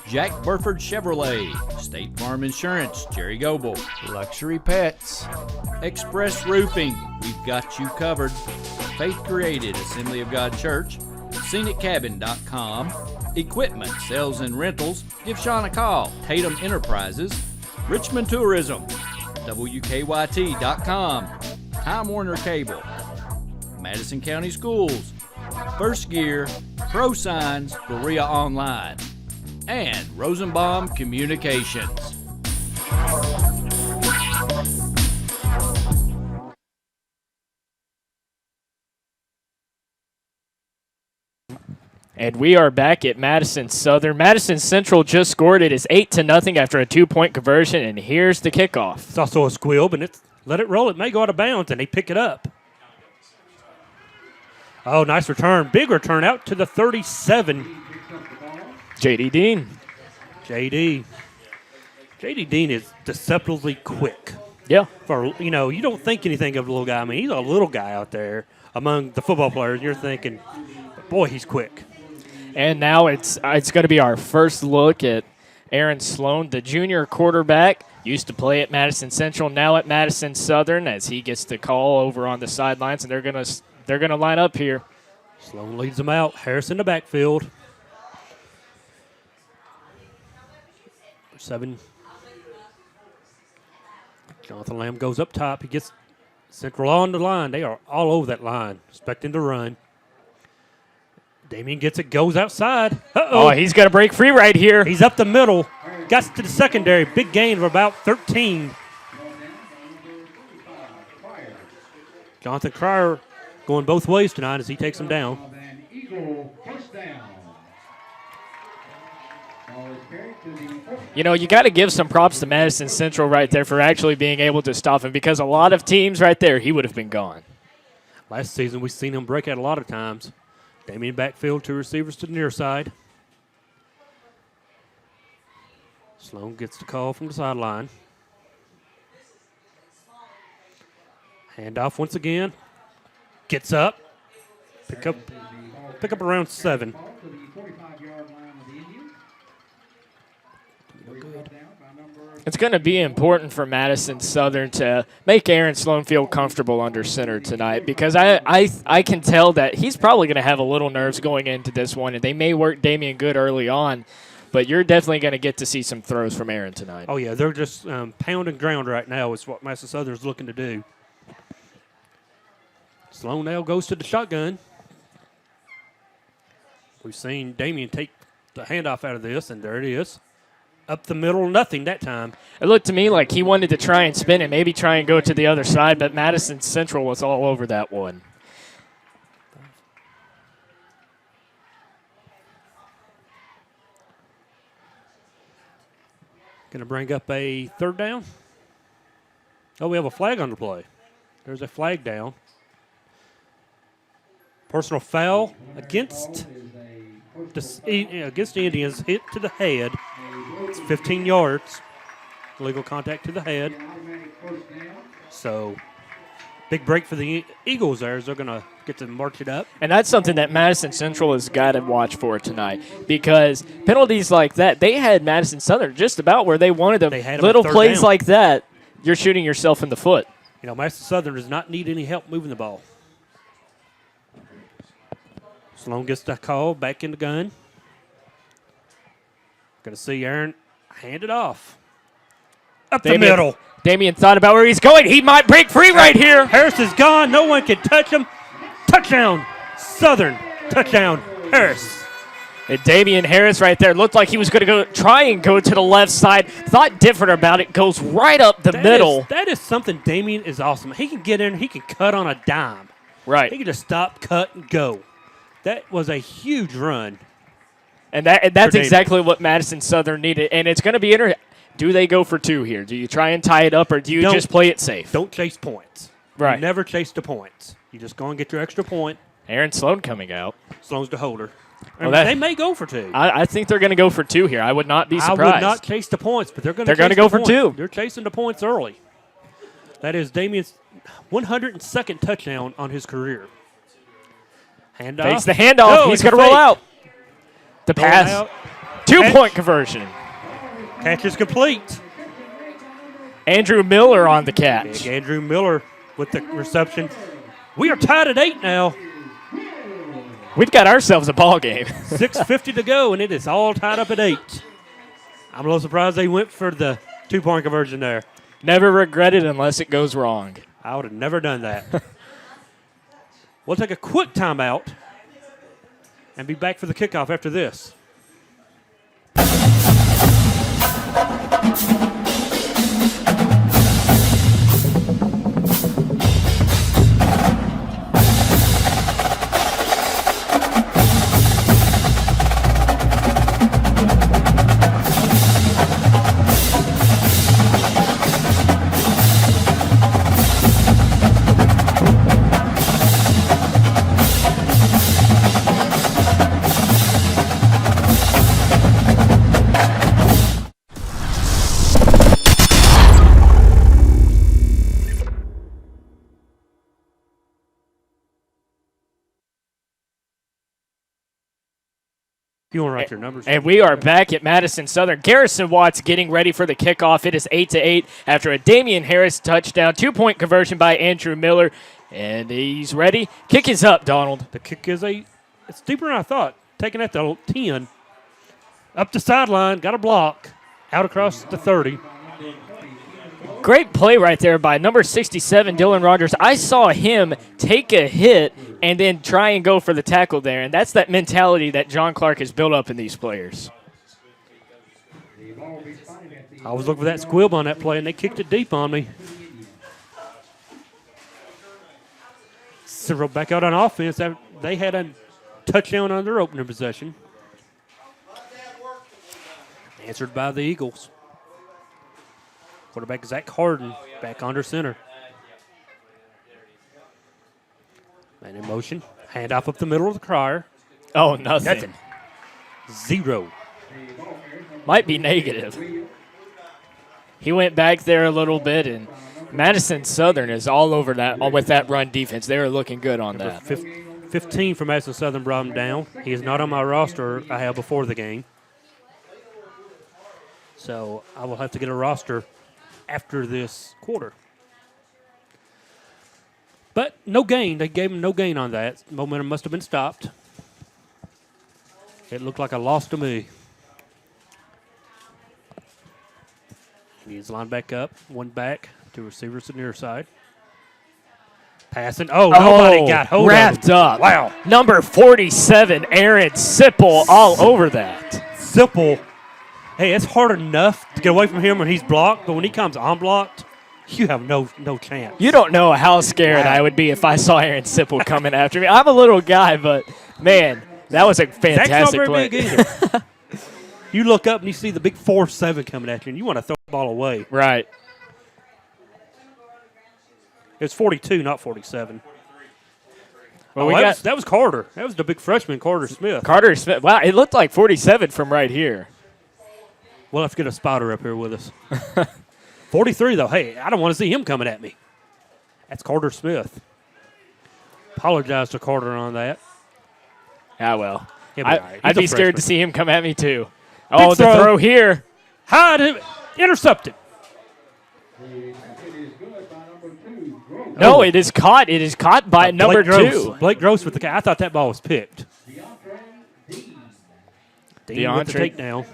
Jack Burford Chevrolet, State Farm Insurance, Jerry Goble, Luxury Pets, Express Roofing, we've got you covered, Faith Created, Assembly of God Church, ScenicCabin.com, Equipment, Sales and Rentals, give Sean a call, Tatum Enterprises, Richmond Tourism, WKYT.com, Time Warner Cable, Madison County Schools, First Gear, Pro Signs, Berea Online, and Rosenbaum Communications. And we are back at Madison Southern. Madison Central just scored. It is 8-0 after a 2-point conversion, and here's the kickoff. It's also a squib, and let it roll. It may go out of bounds, and they pick it up. Oh, nice return. Big return out to the 37. J.D. Dean. J.D. Dean is deceptively quick. Yeah. You don't think anything of the little guy. I mean, he's a little guy out there among the football players. You're thinking, boy, he's quick. And now it's going to be our first look at Aaron Sloan, the junior quarterback. Used to play at Madison Central, now at Madison Southern, as he gets the call over on the sidelines, and they're gonna line up here. Sloan leads them out. Harris in the backfield. 7. Jonathan Lamb goes up top. He gets Central on the line. They are all over that line, expecting to run. Damien gets it, goes outside. Uh-oh. Oh, he's got to break free right here. He's up the middle. Got to the secondary. Big gain of about 13. Jonathan Cryer going both ways tonight as he takes him down. You got to give some props to Madison Central right there for actually being able to stop him, because a lot of teams right there, he would have been gone. Last season, we've seen him break out a lot of times. Damien backfield, 2 receivers to the near side. Sloan gets the call from the sideline. Handoff once again. Gets up. Pick up around 7. It's going to be important for Madison Southern to make Aaron Sloan feel comfortable under center tonight, because I can tell that he's probably going to have a little nerves going into this one, and they may work Damien good early on, but you're definitely going to get to see some throws from Aaron tonight. Oh, yeah, they're just pound and ground right now is what Madison Southern's looking to do. Sloan now goes to the shotgun. We've seen Damien take the handoff out of this, and there it is. Up the middle, nothing that time. It looked to me like he wanted to try and spin it, maybe try and go to the other side, but Madison Central was all over that one. Going to bring up a 3rd down. Oh, we have a flag on the play. There's a flag down. Personal foul against the Indians, hit to the head. It's 15 yards. Illegal contact to the head. So, big break for the Eagles there as they're going to get to march it up. And that's something that Madison Central has got to watch for tonight, because penalties like that, they had Madison Southern just about where they wanted them. They had them Little at 3rd plays down. like that, you're shooting yourself in the foot. You know, Madison Southern does not need any help moving the ball. Sloan gets the call, back in the gun. Going to see Aaron hand it off. Up the middle. Damian thought about where he's going. He might break free right here. Harris is gone. No one can touch him. Touchdown, Southern. Touchdown, Harris. And Damian Harris right there looked like he was going to try and go to the left side. Thought different about it. Goes right up the middle. That is something Damian is awesome. He can get in. He can cut on a dime. Right. He can just stop, cut, and go. That was a huge run. And that's exactly what Madison Southern needed. And it's going to be interesting. Do they go for 2 here? Do you try and tie it up, or do you just play it safe? Don't chase points. Right. You never chase the points. You just go and get your extra point. Aaron Sloan coming out. Sloan's the holder. Well, they may go for 2. I think they're going to go for 2 here. I would not be surprised. I would not chase the points, but they're going to go for 2. They're chasing the points early. That is Damian's 102nd touchdown on his career. Handoff. Fakes the handoff. He's going to roll out. The pass. 2-point conversion. Catch is complete. Andrew Miller on the catch. Big Andrew Miller with the reception. We are tied at 8 now. We've got ourselves a ball game. 6:50 to go, and it is all tied up at 8. I'm a little surprised they went for the 2-point conversion there. Never regret it unless it goes wrong. I would have never done that. We'll take a quick timeout and be back for the kickoff after this. You want to write your numbers? And we are back at Madison Southern. Garrison Watts getting ready for the kickoff. It is 8-8 after a Damian Harris touchdown. 2-point conversion by Andrew Miller. And he's ready. Kick is up, Donald. The kick is it's deeper than I thought. Taking at the 10. Up the sideline. Got a block. Out across the 30. Great play right there by number 67, Dylan Rogers. I saw him take a hit and then try and go for the tackle there, and that's that mentality that John Clark has built up in these players. I was looking for that squib on that play, and they kicked it deep on me. Cyril back out on offense. They had a touchdown on their opening possession. Answered by the Eagles. Quarterback Zach Harden back under center. Man in motion. Handoff up the middle of the crier. Oh, nothing. 0. Might be negative. He went back there a little bit, and Madison Southern is all over that with that run defense. They are looking good on that. 15 for Madison Southern brought him down. He is not on my roster I have before the game. So I will have to get a roster after this quarter. But no gain. They gave him no gain on that. Momentum must have been stopped. It looked like a loss to me. He's lined back up. One back. 2 receivers to the near side. Passing. Oh, nobody got hold of him. Wrapped up. Wow. Number 47, Aaron Sipple, all over that. Sipple. Hey, it's hard enough to get away from him when he's blocked, but when he comes unblocked, you have no chance. You don't know how scared I would be if I saw Aaron Sipple coming after me. I'm a little guy, but, man, that was a fantastic play. Big either. You look up and you see the big 4-7 coming at you, and you want to throw the ball away. Right. It's 42, not 47. Well, that was Carter. That was the big freshman, Carter Smith. Carter Smith. Wow, it looked like 47 from right here. We'll have to get a spotter up here with us. 43, though. Hey, I don't want to see him coming at me. That's Carter Smith. Apologize to Carter on that. Ah, well. Right. I'd be scared to see him come at me, too. Oh, the throw here. Intercepted. No, it is caught. It is caught by number Blake 2. Blake Gross with the catch. I thought that ball was picked. Dean with the takedown.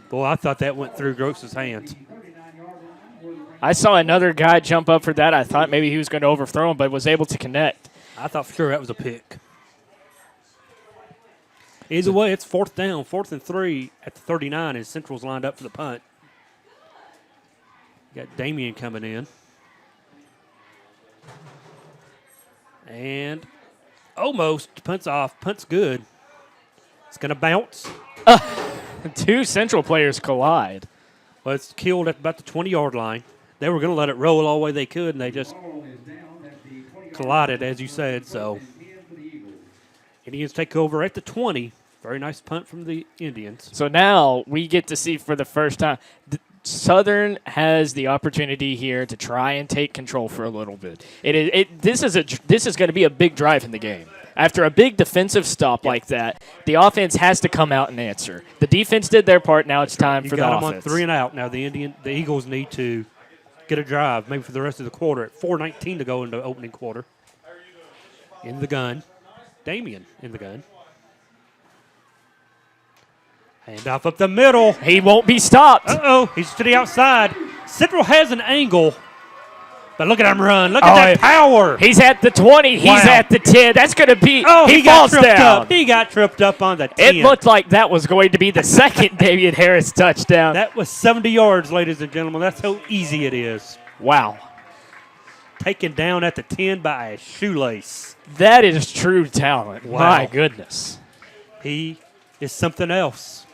Boy, I thought that went through Gross's hands. I saw another guy jump up for that. I thought maybe he was going to overthrow him, but was able to connect. I thought for sure that was a pick. Either way, it's 4th down, 4th and 3 at the 39, and Central's lined up for the punt. Got Damian coming in. And almost punts off. Punt's good. It's going to bounce. 2 Central players collide. Well, it's killed at about the 20-yard line. They were going to let it roll all the way they could, and they just collided, as you said. So Indians take over at the 20. Very nice punt from the Indians. So now we get to see for the first time. Southern has the opportunity here to try and take control for a little bit. This is going to be a big drive in the game. After a big defensive stop like that, the offense has to come out and answer. The defense did their part. Now it's time for the offense. You got them on 3 and out. Now the Eagles need to get a drive, maybe for the rest of the quarter. At 4:19 to go into opening quarter. In the gun, Damian in the gun. Handoff up the middle. He won't be stopped. Uh-oh, he's to the outside. Central has an angle. But look at him run. Look at that power. He's at the 20. He's at the 10. That's going to be he falls got tripped down. Up. He got tripped up on the 10. It looked like that was going to be the second Damian Harris touchdown. That was 70 yards, ladies and gentlemen. That's how easy it is. Wow. Taken down at the 10 by a shoelace. That is true talent. Wow. My goodness. He is something else.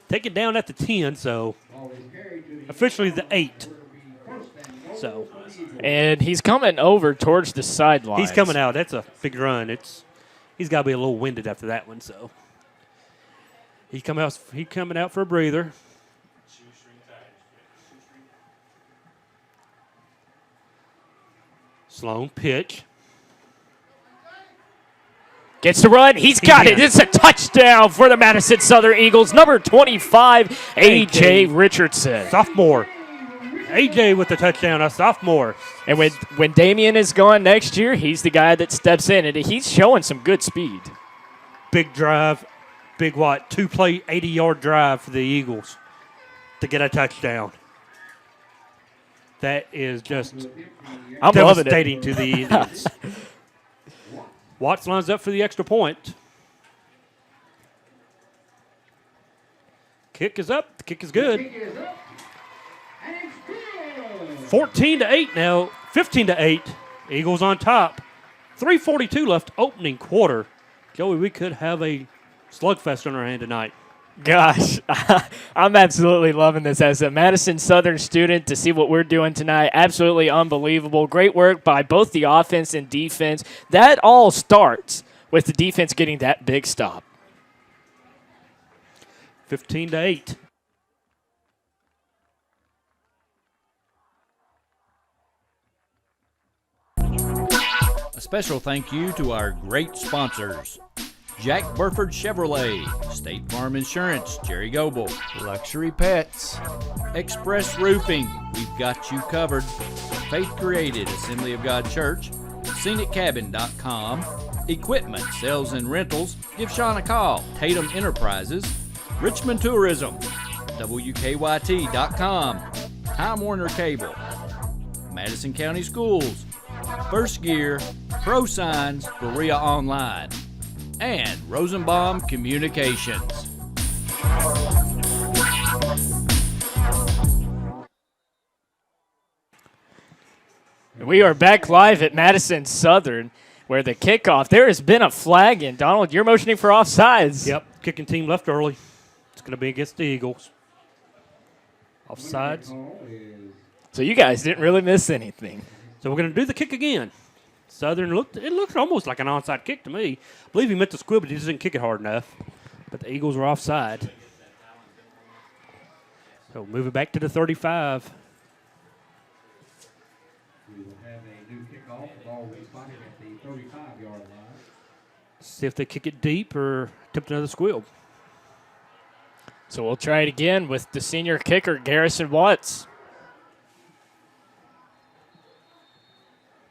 Taken down at the 10, so officially the 8. So, and he's coming over towards the sidelines. He's coming out. That's a big run. He's got to be a little winded after that one. So he's coming out for a breather. Sloan pitch. Gets to run. He's got it. It's a touchdown for the Madison Southern Eagles. Number 25, A.J. Richardson. Sophomore. A.J. with the touchdown, a sophomore. And when Damian is gone next year, he's the guy that steps in, and he's showing some good speed. Big drive. Big what? 2-play, 80-yard drive for the Eagles to get a touchdown. That is just devastating to the Indians. Watts lines up for the extra point. Kick is up. The kick is good. 14-8 now. 15-8. Eagles on top. 3:42 left opening quarter. Joey, we could have a slugfest on our hand tonight. Gosh, I'm absolutely loving this as a Madison Southern student to see what we're doing tonight. Absolutely unbelievable. Great work by both the offense and defense. That all starts with the defense getting that big stop. 15-8. A special thank you to our great sponsors. Jack Burford Chevrolet, State Farm Insurance, Jerry Goebel, Luxury Pets, Express Roofing, we've got you covered, Faith Created, Assembly of God Church, ScenicCabin.com, Equipment, Sales and Rentals, give Sean a call, Tatum Enterprises, Richmond Tourism, WKYT.com, Time Warner Cable, Madison County Schools, First Gear, Pro Signs, Berea Online, and Rosenbaum Communications. We are back live at Madison Southern, where the kickoff, there has been a flag, and Donald, you're motioning for offsides. Yep, kicking team left early. It's going to be against the Eagles. Offsides. So you guys didn't really miss anything. So we're going to do the kick again. Southern looked almost like an onside kick to me. I believe he meant to squib, but he just didn't kick it hard enough. But the Eagles were offside. So move it back to the 35. We will have a new kickoff. The ball will be spotted at the 35-yard line. See if they kick it deep or attempt another squib. So we'll try it again with the senior kicker, Garrison Watts.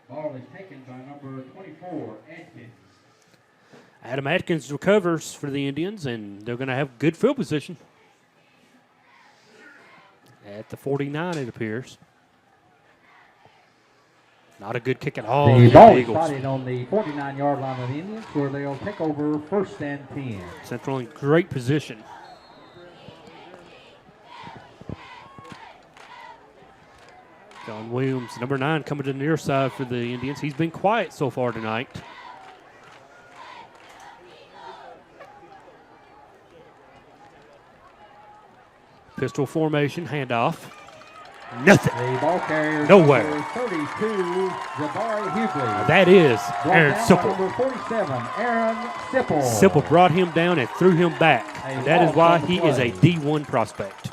Ball is taken by number 24, Atkins. Adam Atkins recovers for the Indians, and they're going to have good field position. At the 49, it appears. Not a good kick at all. The for ball is Eagles. spotted on the 49-yard line of the Indians, where they'll take over 1st and 10. Central in great position. John Williams, number 9, coming to the near side for the Indians. He's been quiet so far tonight. Pistol formation, handoff. Nothing. The ball carrier Nowhere. number 32, Jabari Hughley. That is Brought Aaron down by Sipple. number 47, Aaron Sipple. Sipple brought him down and threw him back. And that is why loss on the he is a play. D1 prospect.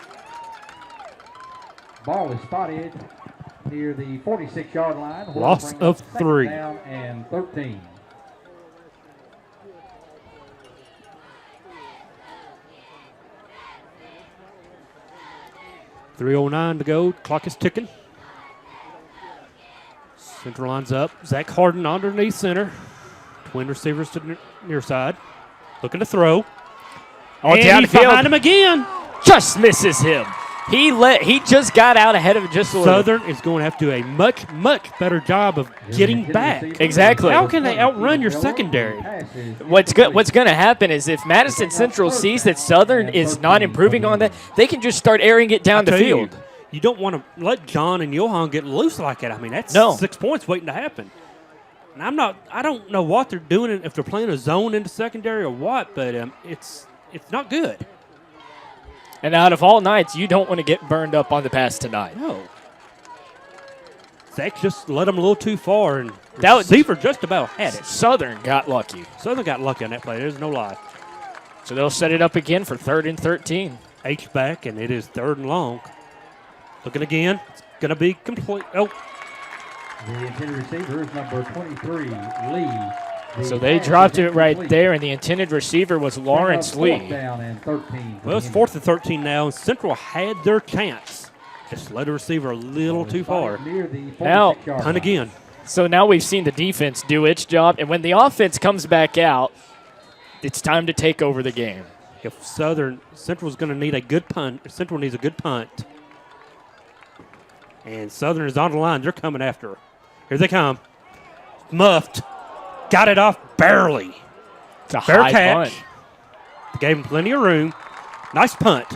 Ball is spotted near the 46-yard line. Will Loss bring of up 2nd 3. down and 13. .309 to go. Clock is ticking. Central lines up. Zach Harden underneath center. Twin receivers to the near side. Looking to throw. On And down he's the field. behind him again. Just misses him. He just got out ahead of it just a little. Southern is going to have to do a much, much better job of getting back. Exactly. How can they outrun your secondary? What's going to happen is if Madison Central sees that Southern is not improving on that, they can just start airing it down the Tell you, field. You don't want to let John and Johan get loose like that. I mean, that's No. 6 points waiting to happen. And I don't know what they're doing, if they're playing a zone into secondary or what, but it's not good. And out of all nights, you don't want to get burned up on the pass tonight. No. Zach just let him a little too far, and the That was- receiver just about had it. Southern got lucky. Southern got lucky on that play. There's no lie. So they'll set it up again for 3rd and 13. H back, and it is 3rd and long. Looking again. It's going to be complete. Oh, The intended receiver is number 23, Lee. The So they pass dropped is it right incomplete. there, and the intended receiver was Lawrence Bring up 4th Lee. down and 13. well, it's 4th and 13 now, and Central had their chance. Just let the receiver a little too far. Near the Now, 46-yard Punt line. again. So now we've seen the defense do its job, and when the offense comes back out, it's time to take over the game. If Central's going to need a good punt, Central needs a good punt. And Southern is on the line. They're coming after her. Here they come. Muffed. Got it off barely. It's a Fair high catch. punt. Gave him plenty of room. Nice punt.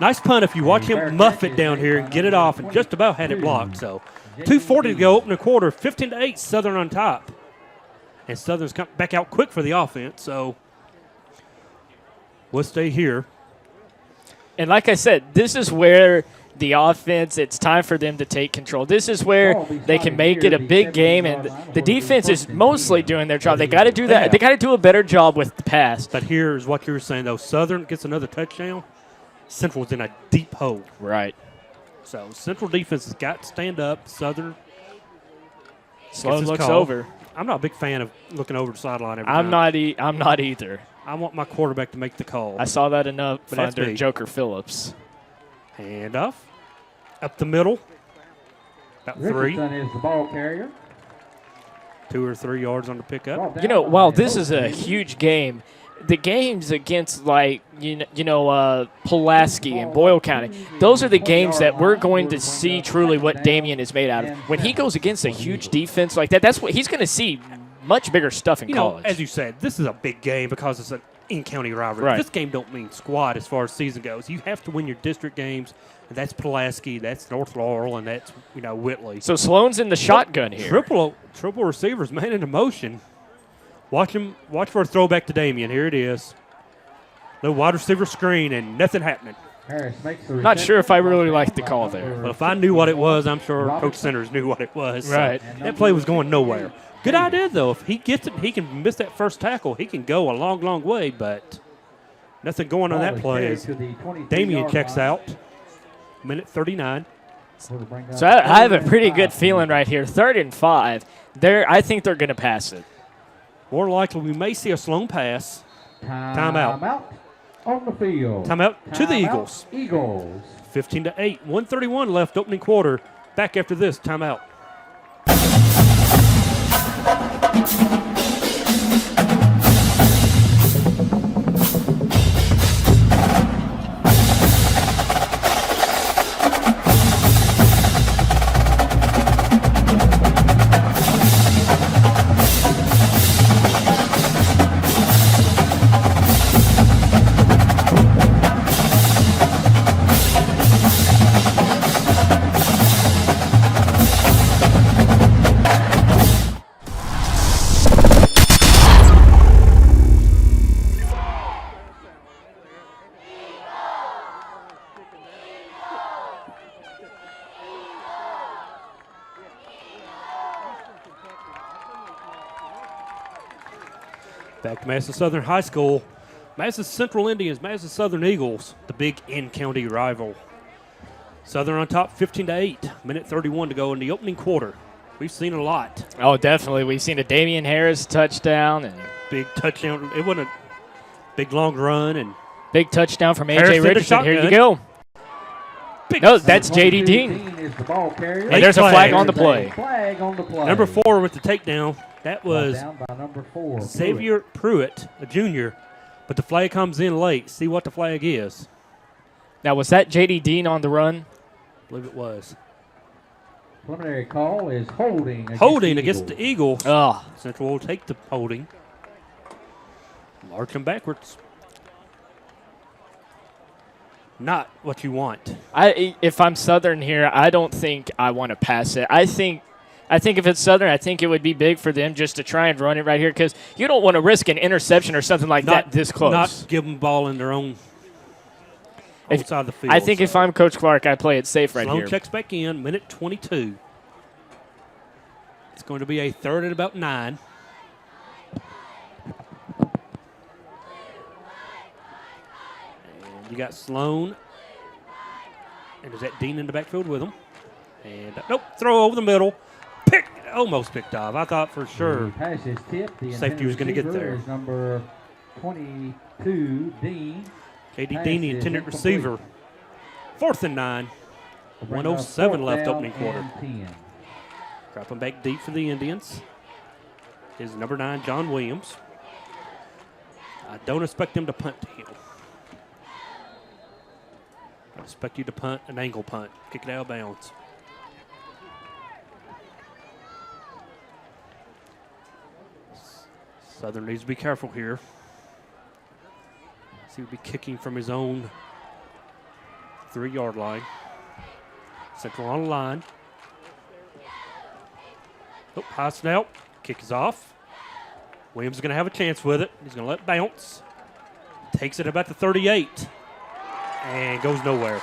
Nice punt if you watch Fair him muff catch it down is here made and by get it number off and just about had it 22. blocked. So 2:40 to go, opening quarter, 15-8, Southern on top. And Southern's come back out quick for the offense, so we'll stay here. And like I said, this is where the offense, it's time for them to take control. This is where they can make it a big game, and the defense is mostly doing their job. They got to do that. They got to do a better job with the pass. But here's what you were saying, though. Southern gets another touchdown. Central's in a deep hole. Right. So Central defense has got to stand up. Southern Sloan his looks call. over. I'm not a big fan of looking over the sideline every I'm time. not. I'm not either. I want my quarterback to make the call. I saw that enough But that's under me. Joker Phillips. Hand off. Up the middle. About 3. Richardson is the ball carrier. 2 or 3 yards on the pickup. Brought You know, down while by this is a Oakley. huge game, the games against Pulaski and Boyle County, those are the games that we're going to see truly what Damian is made out of. When he goes against a huge defense like that, that's what he's going to see. Much bigger stuff in You know, college. as you said, this is a big game because it's an in-county rivalry. Right. This game don't mean squat as far as season goes. You have to win your district games, and that's Pulaski, that's North Laurel, and that's Whitley. So Sloan's in the shotgun here. Triple receivers, man into motion. Watch for a throwback to Damian. Here it is. Little wide receiver screen and nothing happening. Harris makes the Not sure if I really reception. like the call there. But if I knew what it was, I'm sure Coach Centers knew what it was. So Right. that play was going nowhere. Good idea, though. If he gets it, he can miss that first tackle. He can go a long, long way, but nothing going on that play as Damian checks out. Minute 39. So I have a pretty good feeling right here. 3rd and 5. I think they're going to pass it. More likely, we may see a Sloan pass. Timeout. Timeout on the field. Timeout to the Timeout, Eagles. Eagles. 15-8. 1:31 left, opening quarter. Back after this. Timeout. Back to Madison Southern High School. Madison Central Indians, Madison Southern Eagles, the big in-county rival. Southern on top 15-8, minute 31 to go in the opening quarter. We've seen a lot. Oh, definitely. We've seen a Damian Harris touchdown and Big touchdown. It wasn't a big long run. And big touchdown from Harris A.J. did the Richardson. Here you shotgun. go. No, that's J.D. Dean. Is the ball carrier. And there's a flag on the There's a play. flag on the play. Number 4 with the takedown. That Brought was down by number 4. Xavier Pruitt, a junior. But the flag comes in late. See what the flag is. Now, was that J.D. Dean on the run? I believe it was. Preliminary call is holding. Holding against the Eagles. Oh, Central will take the holding. Marching backwards. Not what you want. if I'm Southern here, I don't think I want to pass it. I think if it's Southern, I think it would be big for them just to try and run it right here because you don't want to risk an interception or something like that this close. Not give them ball in their own side of the field. I think if I'm Coach Clark, I play it safe right Sloan here. checks back in, minute 22. It's going to be a third at about 9. And you got Sloan. And is that Dean in the backfield with him? And nope, throw over the middle. Almost picked off. I thought for sure Pass is tipped. The safety was going to get receiver there. is number 22, Dean. J.D. Pass Dean, the is intended incomplete. receiver. 4th and 9. Will bring up 107 4th left down opening quarter. and 10. Dropping back deep for the Indians is number 9, John Williams. I don't expect him to punt to him. I expect you to punt an angle punt. Kick it out of bounds. Southern needs to be careful here. He would be kicking from his own 3-yard line. Central on the line. Oh, high snap. Kick is off. Williams is going to have a chance with it. He's going to let it bounce. Takes it about the 38. And goes nowhere.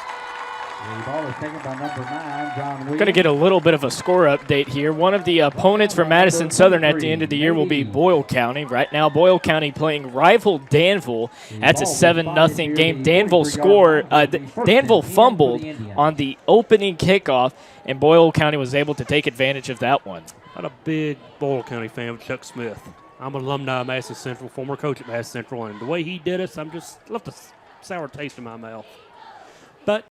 The ball is taken by number 9, John Williams. Going to get a little bit of a score update here. One of the opponents for Madison Southern at the end of the year will be Boyle County. Right now, Boyle County playing rival Danville. That's a 7-0 game. Danville Danville fumbled on the opening kickoff, and Boyle County was able to take advantage of that one. Not a big Boyle County fan with Chuck Smith. I'm an alumni of Madison Central, former coach at Madison Central, and the way he did us, I'm just left a sour taste in my mouth. But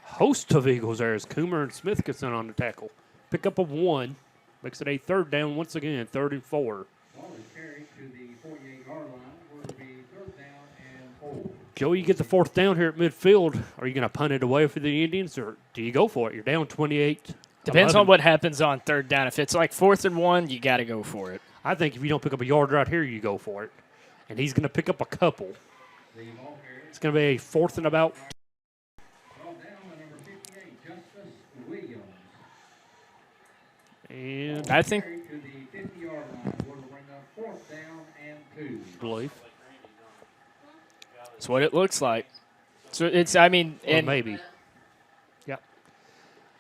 host of Eagles there is Coomer and Smith gets in on the tackle. Pick up a 1. Makes it a 3rd down once again, 3rd and 4. Ball is carried to the 48-yard line. Will be 3rd down and 4. Joe, you get the 4th down here at midfield. Are you going to punt it away for the Indians, or do you go for it? You're down 28. Depends 11. on what happens on 3rd down. If it's like 4th and 1, you got to go for it. I think if you don't pick up a yard right here, you go for it. And he's going to pick up a couple. It's going to be a 4th and about. Ball down by number 58, Justice Williams. And I think Carried to the 50-yard line. Will bring up 4th down and 2. I believe. that's what it looks like. So it's, I mean, Or and maybe. Yeah.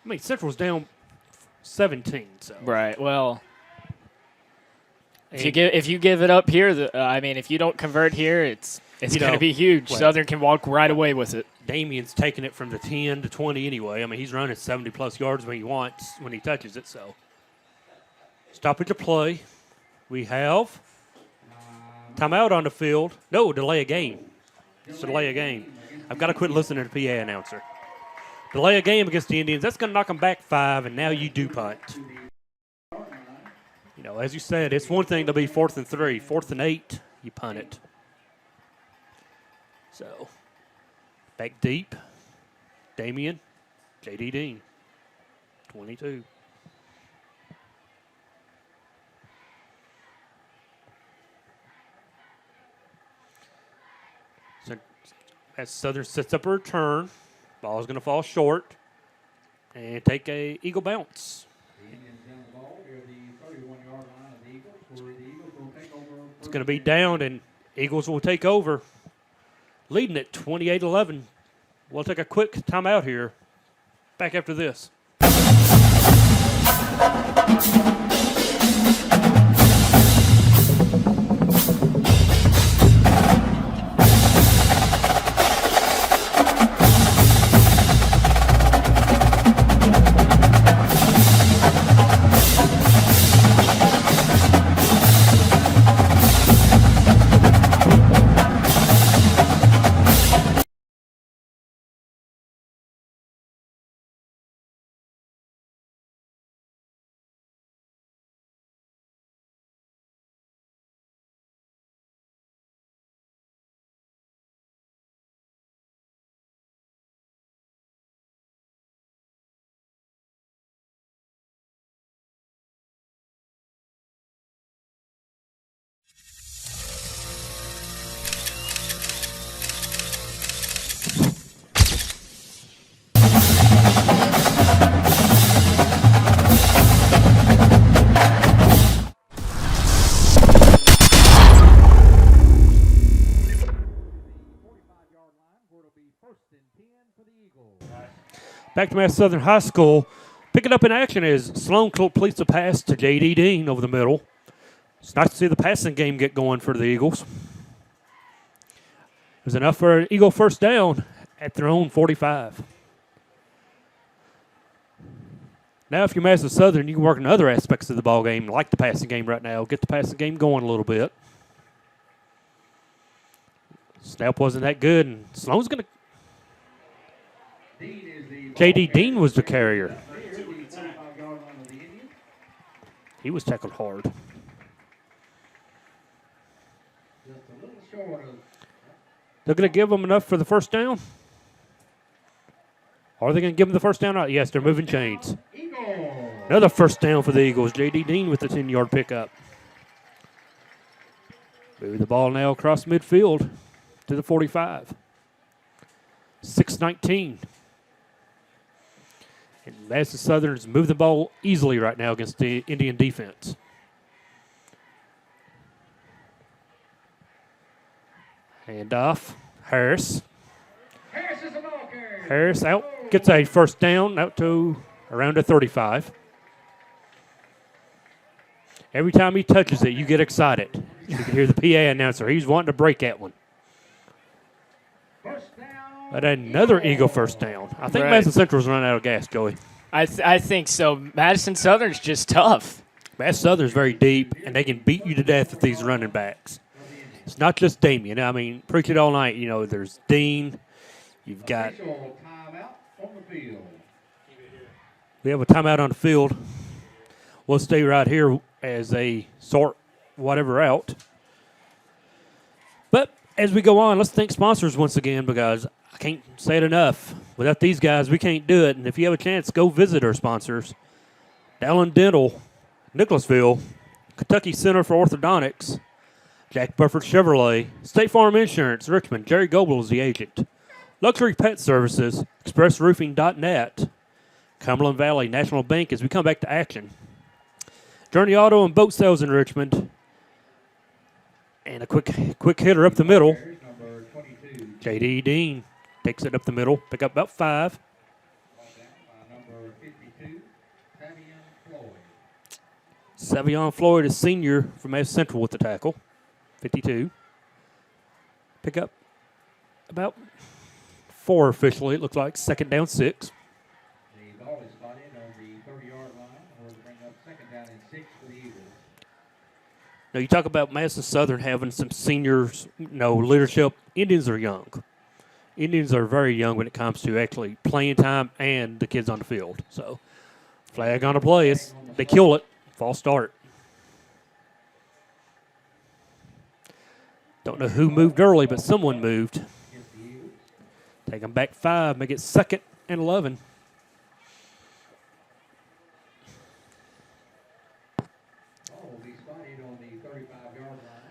I mean, Central's down 17. So. right. Well, And if you give it up here, I mean, if you don't convert here, it's You going know, to be huge. well- Southern can walk right away with it. Damien's taking it from the 10 to 20 anyway. I mean, he's running 70-plus yards when he wants, when he touches it. So, stoppage of play. We have timeout on the field. No, delay a game. It's a delay a game. I've got to quit listening to the PA announcer. delay a game against the Indians. That's going to knock them back 5, and now you do punt. You know, as you said, it's one thing to be 4th and 3. 4th and 8, you punt it. So, back deep, Damian, J.D. Dean, 22. So, as Southern sets up a return, ball is going to fall short and take a Eagle bounce. It's going to be down, and Eagles will take over, leading at 28-11. We'll take a quick timeout here. Back after this. Back to Madison Southern High School. Picking up in action is Sloan completes a pass to J.D. Dean over the middle. It's nice to see the passing game get going for the Eagles. It was enough for an Eagle first down at their own 45. Now, if you're Madison Southern, you can work on other aspects of the ball game, like the passing game right now. Get the passing game going a little bit. Snap wasn't that good, and Sloan's going to. J.D. Dean was the carrier. He was tackled hard. They're going to give them enough for the first down? Are they going to give them the first down? Yes, they're moving chains. Another first down for the Eagles. J.D. Dean with the 10-yard pickup. Move the ball now across midfield to the 45. 6-19. And Madison Southern's moving the ball easily right now against the Indian defense. Hand off. Harris. Harris out. Gets a first down out to around the 35. Every time he touches it, you get excited. You can hear the PA announcer. He's wanting to break that one. But another Eagle first down. I think Madison Central's running out of gas, Joey. I think so. Madison Southern's just tough. Madison Southern's very deep, and they can beat you to death with these running backs. It's not just Damian. I mean, preach it all night. You know, there's Dean. You've got. We have a timeout on the field. We'll stay right here as they sort whatever out. But as we go on, let's thank sponsors once again, because I can't say it enough. Without these guys, we can't do it. And if you have a chance, go visit our sponsors. Dallin Dental, Nicholasville, Kentucky Center for Orthodontics, Jack Bufford Chevrolet, State Farm Insurance, Richmond, Jerry Goebel is the agent, Luxury Pet Services, ExpressRoofing.net, Cumberland Valley National Bank as we come back to action. Journey Auto and Boat Sales in Richmond. And a quick hitter up the middle. J.D. Dean takes it up the middle, pick up about 5. Savion Floyd is senior from Madison Central with the tackle, 52. Pick up about 4 officially, it looks like. Second down, 6. The ball is spotted on the 30-yard line. We'll bring up second down and 6 for the Eagles. Now, you talk about Madison Southern having some seniors, leadership. Indians are young. Indians are very young when it comes to actually playing time and the kids on the field. So, flag on the play. They kill it. False start. Don't know who moved early, but someone moved. Take them back 5, make it 2nd and 11.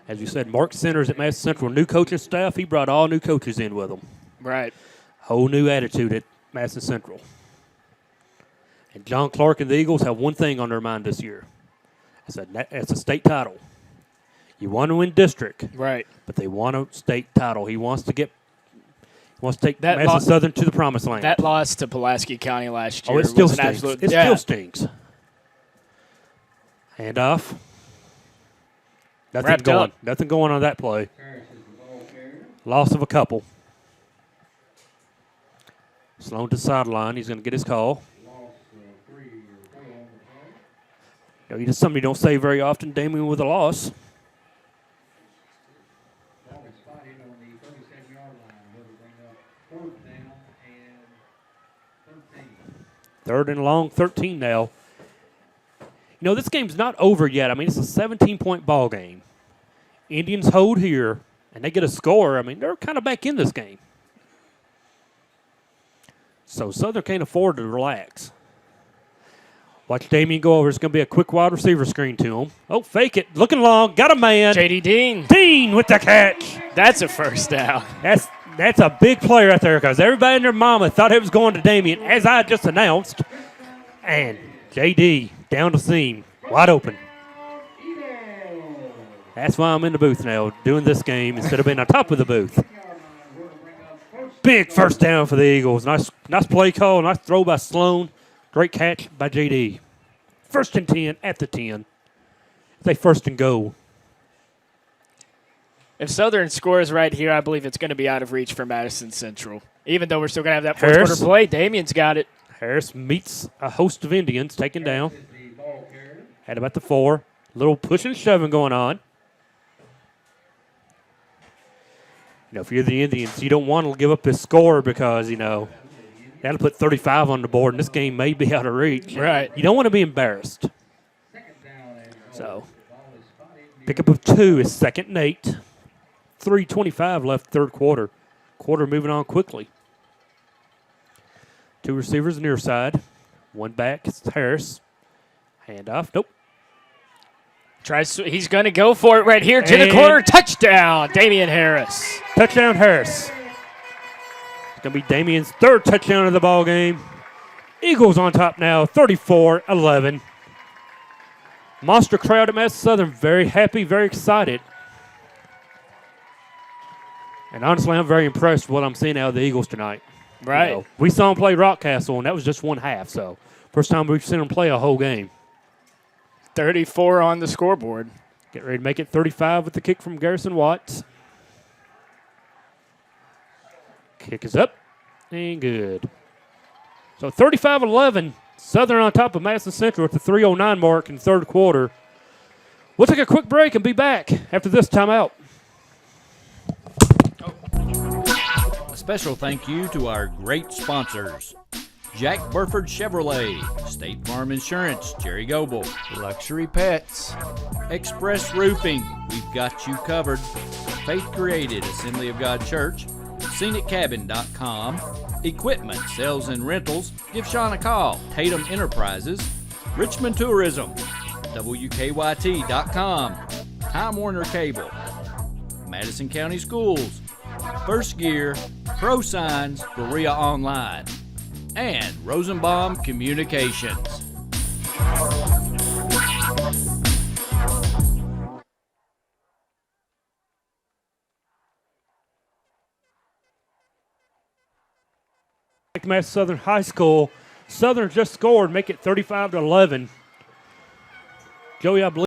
As you said, Mark Centers at Madison Central, new coaching staff. He brought all new coaches in with him. Right. Whole new attitude at Madison Central. And John Clark and the Eagles have one thing on their mind this year. It's a state title. You want to win district. Right. But they want a state title. He wants to take that Madison Southern to the promised land. That loss to Pulaski County last year it still was an stings. absolute... It still stings. Handoff. Wrapped up. Nothing going on that play. Loss of a couple. Sloan to the sideline. He's going to get his call. Just something you don't say very often. Damien with a loss. Third and long, 13 now. This game's not over yet. I mean, it's a 17-point ball game. Indians hold here, and they get a score. I mean, they're kind of back in this game. So Southern can't afford to relax. Watch Damien go over. It's going to be a quick wide receiver screen to him. Oh, fake it. Looking long. Got a man. J.D. Dean. Dean with the catch. That's a first down. That's a big play right there because everybody and their mama thought it was going to Damien, as I just announced. And J.D. down the seam. Wide open. That's why I'm in the booth now, doing this game instead of being on top of the booth. Big first down for the Eagles. Nice play call. Nice throw by Sloan. Great catch by J.D. 1st and 10 at the 10. They 1st and goal. If Southern scores right here, I believe it's going to be out of reach for Madison Central. Even though we're still going to have that fourth quarter play, Damien's got it. Harris meets a host of Indians, taken down. At about the 4. Little pushing and shoving going on. If you're the Indians, you don't want to give up this score because, that'll put 35 on the board, and this game may be out of reach. Right. You don't want to be embarrassed. So, pickup of 2 is 2nd and 8. 3:25 left, 3rd quarter. Quarter moving on quickly. 2 receivers near side. 1 back. It's Harris. Handoff. Nope. He's going to go for it right here to the corner. Touchdown, Damian Harris. Touchdown, Harris. It's going to be Damien's 3rd touchdown of the ball game. Eagles on top now, 34-11. Monster crowd at Madison Southern, very happy, very excited. And honestly, I'm very impressed with what I'm seeing out of the Eagles tonight. Right. We saw them play Rockcastle, and that was just one half. So, first time we've seen them play a whole game. 34 on the scoreboard. Get ready to make it 35 with the kick from Garrison Watts. Kick is up and good. So 35-11, Southern on top of Madison Central at the 3:09 mark in 3rd quarter. We'll take a quick break and be back after this timeout. A special thank you to our great sponsors. Jack Burford Chevrolet, State Farm Insurance, Jerry Goble, Luxury Pets, Express Roofing, we've got you covered, Faith Created, Assembly of God Church, ScenicCabin.com, Equipment, Sales and Rentals, give Sean a call, Tatum Enterprises, Richmond Tourism, WKYT.com, Time Warner Cable, Madison County Schools, First Gear, Pro Signs, Berea Online, and Rosenbaum Communications. Madison Southern High School. Southern just scored, make it 35-11. Joey, I believe.